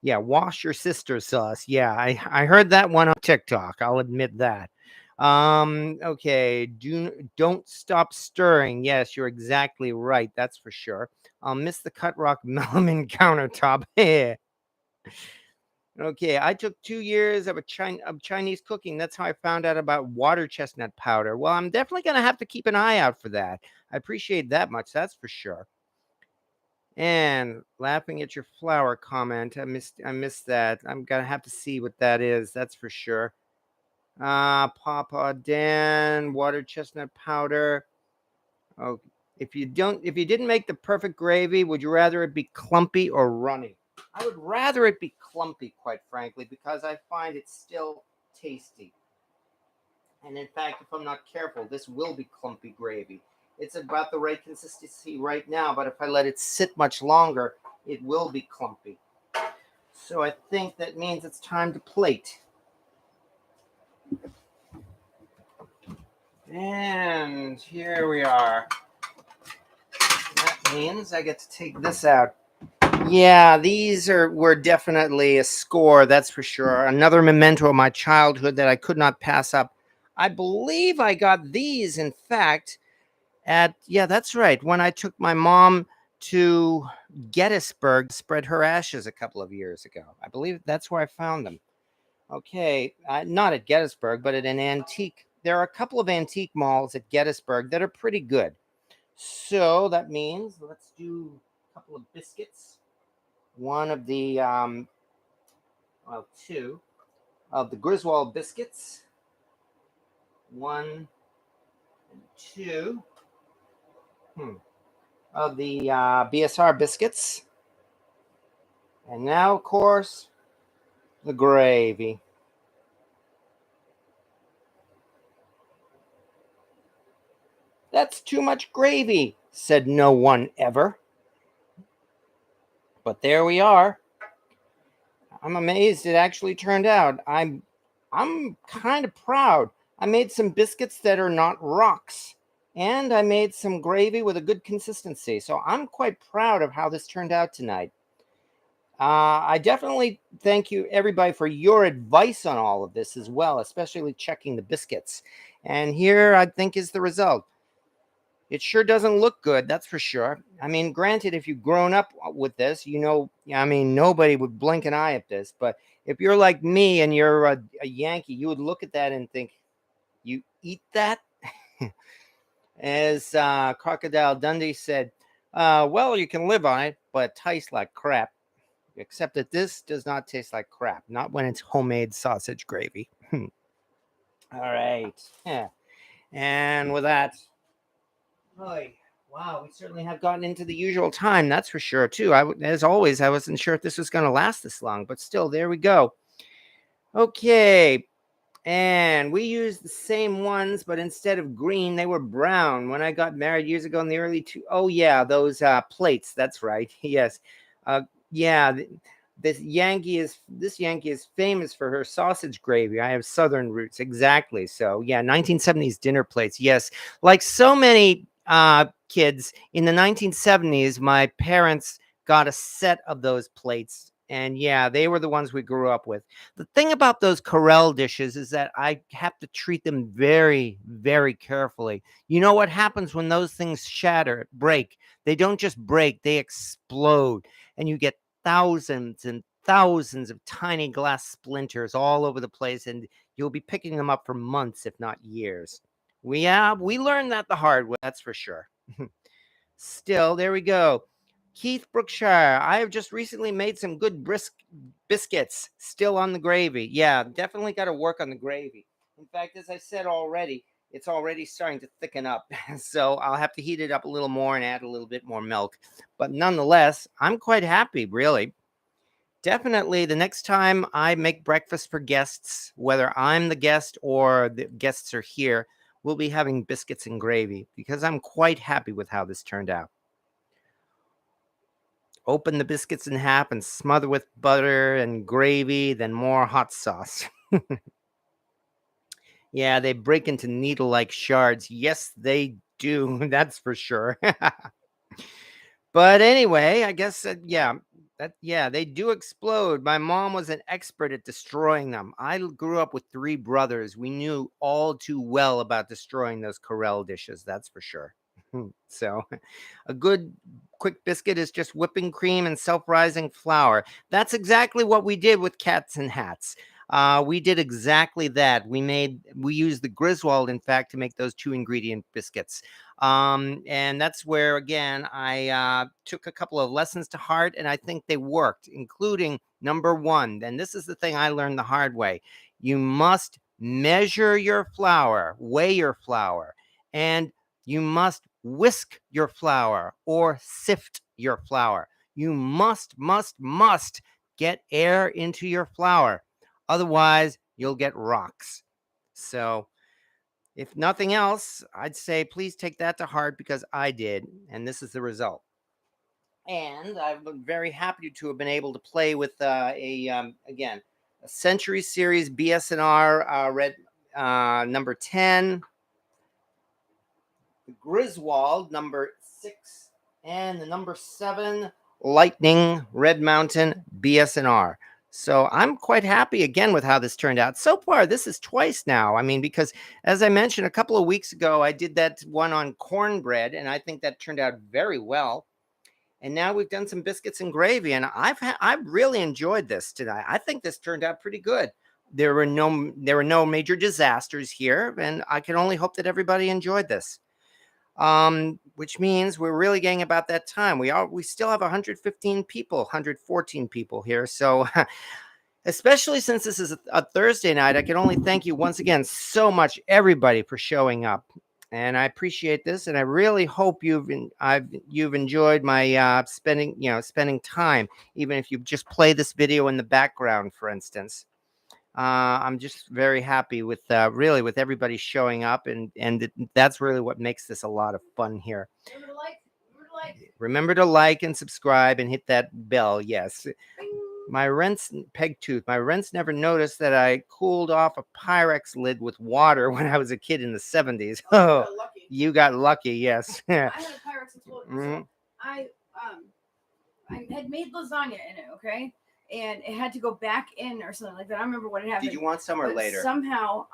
Yeah, wash your sister's sauce. Yeah, I heard that one on TikTok. I'll admit that. Okay, don't stop stirring. Yes, you're exactly right. That's for sure. I'll miss the cut rock melamine countertop. Okay, I took 2 years of Chinese cooking. That's how I found out about water chestnut powder. Well, I'm definitely gonna have to keep an eye out for that. I appreciate that much. That's for sure. And laughing at your flower comment. I missed that. I'm gonna have to see what that is. That's for sure. Papa Dan, water chestnut powder. Oh, if you didn't make the perfect gravy, would you rather it be clumpy or runny? I would rather it be clumpy, quite frankly, because I find it still tasty. And in fact, if I'm not careful, this will be clumpy gravy. It's about the right consistency right now, but if I let it sit much longer, it will be clumpy. So I think that means it's time to plate. And here we are. That means I get to take this out. Yeah, were definitely a score, that's for sure. Another memento of my childhood that I could not pass up. I believe I got these, in fact, that's right, when I took my mom to Gettysburg to spread her ashes a couple of years ago. I believe that's where I found them. Okay, not at Gettysburg, but at an antique. There are a couple of antique malls at Gettysburg that are pretty good. So that means let's do a couple of biscuits. One of the, two of the Griswold biscuits. 1 and 2 of the BSR biscuits. And now, of course, the gravy. That's too much gravy, said no one ever. But there we are. I'm amazed it actually turned out. I'm kind of proud. I made some biscuits that are not rocks, and I made some gravy with a good consistency. So I'm quite proud of how this turned out tonight. I definitely thank you, everybody, for your advice on all of this as well, especially checking the biscuits. And here, I think, is the result. It sure doesn't look good, that's for sure. I mean, granted, if you've grown up with this, nobody would blink an eye at this. But if you're like me and you're a Yankee, you would look at that and think, you eat that? As Crocodile Dundee said, well, you can live on it, but it tastes like crap. Except that this does not taste like crap, not when it's homemade sausage gravy. All right. Yeah. And with that, wow, we certainly have gotten into the usual time, that's for sure, too. As always, I wasn't sure if this was going to last this long, but still, there we go. Okay. And we used the same ones, but instead of green, they were brown. When I got married years ago in the early those plates. That's right. Yes. Yeah. This Yankee is famous for her sausage gravy. I have Southern roots. Exactly. So yeah, 1970s dinner plates. Yes. Like so many kids in the 1970s, my parents got a set of those plates. And yeah, they were the ones we grew up with. The thing about those Corel dishes is that I have to treat them very, very carefully. You know what happens when those things break? They don't just break, they explode. And you get thousands and thousands of tiny glass splinters all over the place, and you'll be picking them up for months, if not years. We learned that the hard way, that's for sure. Still, there we go. Keith Brookshire, I have just recently made some good biscuits, still on the gravy. Yeah, definitely got to work on the gravy. In fact, as I said already, it's already starting to thicken up. So I'll have to heat it up a little more and add a little bit more milk. But nonetheless, I'm quite happy, really. Definitely the next time I make breakfast for guests, whether I'm the guest or the guests are here, we'll be having biscuits and gravy because I'm quite happy with how this turned out. Open the biscuits in half and smother with butter and gravy, then more hot sauce. Yeah, they break into needle-like shards. Yes, they do. That's for sure. But anyway, I guess yeah, they do explode. My mom was an expert at destroying them. I grew up with 3 brothers. We knew all too well about destroying those Corelle dishes, that's for sure. So, a good quick biscuit is just whipping cream and self-rising flour. That's exactly what we did with Cats and Hats. We did exactly that. We used the Griswold, in fact, to make those 2-ingredient biscuits. And that's where, again, I took a couple of lessons to heart, and I think they worked, including number 1. And this is the thing I learned the hard way. You must measure your flour, weigh your flour, and you must whisk your flour or sift your flour. You must get air into your flour. Otherwise, you'll get rocks. So, if nothing else, I'd say please take that to heart because I did, and this is the result. And I've been very happy to have been able to play with again, a Century Series BS&R red number 10, the Griswold number 6, and the number 7 Lightning Red Mountain BS&R. So I'm quite happy again with how this turned out. So far, this is twice now. I mean, because as I mentioned a couple of weeks ago, I did that one on cornbread, and I think that turned out very well. And now we've done some biscuits and gravy, and I've really enjoyed this tonight. I think this turned out pretty good. There were no major disasters here, and I can only hope that everybody enjoyed this. Which means we're really getting about that time. We still have 115 people, 114 people here. So especially since this is a Thursday night, I can only thank you once again so much, everybody, for showing up. And I appreciate this, and I really hope you've enjoyed my spending time, even if you just play this video in the background, for instance. I'm just very happy with really with everybody showing up, and that's really what makes this a lot of fun here. Remember to like and subscribe and hit that bell. Yes. My rent's never noticed that I cooled off a Pyrex lid with water when I was a kid in the 70s. Oh, you got lucky. Yes. I had a Pyrex explode. So I had made lasagna in it, okay? And it had to go back in or something like that. I don't remember what had happened. Did you want some or later? Somehow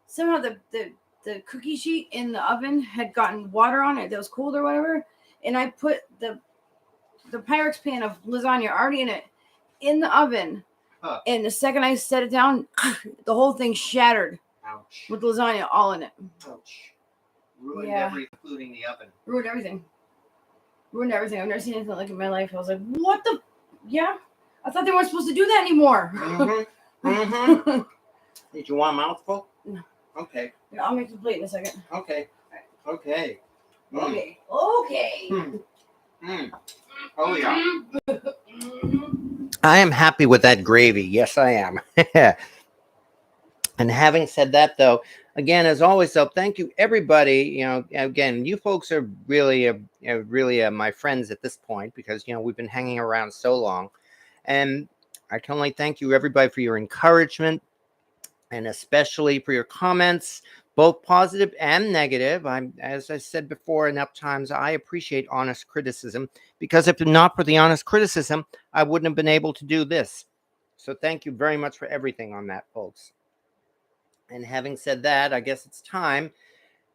the cookie sheet in the oven had gotten water on it that was cold or whatever, and I put the Pyrex pan of lasagna already in the oven. Huh. And the second I set it down, the whole thing shattered. Ouch. With lasagna all in it. Ouch. Ruined everything, including the oven. Ruined everything. I've never seen anything like it in my life. I was like, what the? Yeah. I thought they weren't supposed to do that anymore. Mm-hmm. Mm-hmm. Did you want a mouthful? No. Okay. Yeah, I'll make the plate in a second. Okay. Okay. Okay. Okay. Mm. Oh yeah. I am happy with that gravy. Yes, I am. And having said that, though, again, as always, though, thank you, everybody. You know, again, you folks are really, my friends at this point because we've been hanging around so long. And I can only thank you, everybody, for your encouragement and especially for your comments, both positive and negative. As I said before enough times, I appreciate honest criticism because if not for the honest criticism, I wouldn't have been able to do this. So thank you very much for everything on that, folks. And having said that, I guess it's time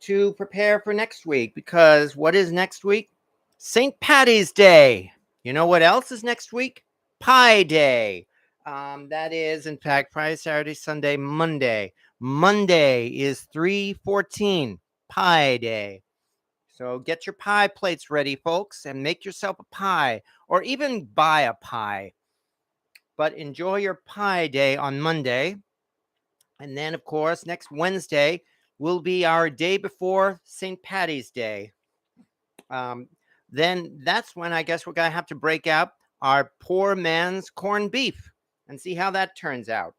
to prepare for next week because what is next week? St. Paddy's Day. You know what else is next week? Pie Day. That is, in fact, Friday, Saturday, Sunday, Monday. Monday is 3/14, Pie Day. So get your pie plates ready, folks, and make yourself a pie, or even buy a pie. But enjoy your Pie Day on Monday. And then, of course, next Wednesday will be our day before St. Patty's Day. Um, then that's when I guess we're going to have to break out our poor man's corned beef and see how that turns out.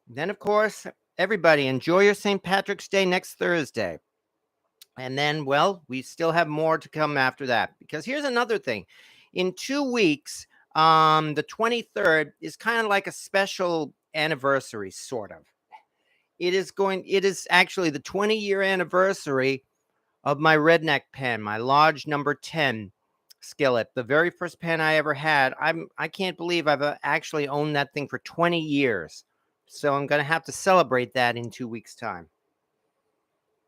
Then, of course, everybody enjoy your St. Patrick's Day next Thursday. And then, well, we still have more to come after that. Because here's another thing. In 2 weeks, the 23rd is kind of like a special anniversary, sort of. It is actually the 20-year anniversary of my redneck pen, my large number 10 skillet, the very first pen I ever had. I can't believe I've actually owned that thing for 20 years. So I'm going to have to celebrate that in 2 weeks' time.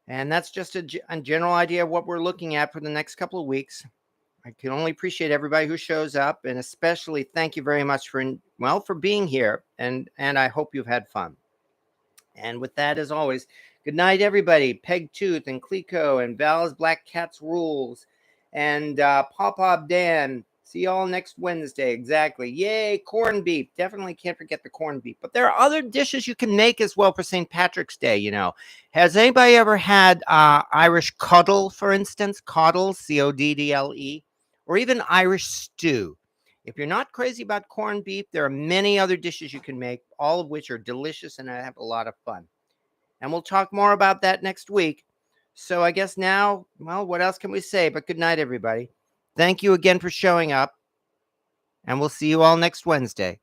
And that's just a general idea of what we're looking at for the next couple of weeks. I can only appreciate everybody who shows up, and especially thank you very much for being here. And I hope you've had fun. And with that, as always, good night, everybody. Peg Tooth and Clico and Val's Black Cat's Rules and Pop Dan. See y'all next Wednesday. Exactly. Yay, corned beef. Definitely can't forget the corned beef. But there are other dishes you can make as well for St. Patrick's Day, you know. Has anybody ever had Irish coddle, for instance? Coddle, Coddle, or even Irish stew? If you're not crazy about corned beef, there are many other dishes you can make, all of which are delicious and I have a lot of fun. And we'll talk more about that next week. So I guess now, well, what else can we say? But good night, everybody. Thank you again for showing up, and we'll see you all next Wednesday.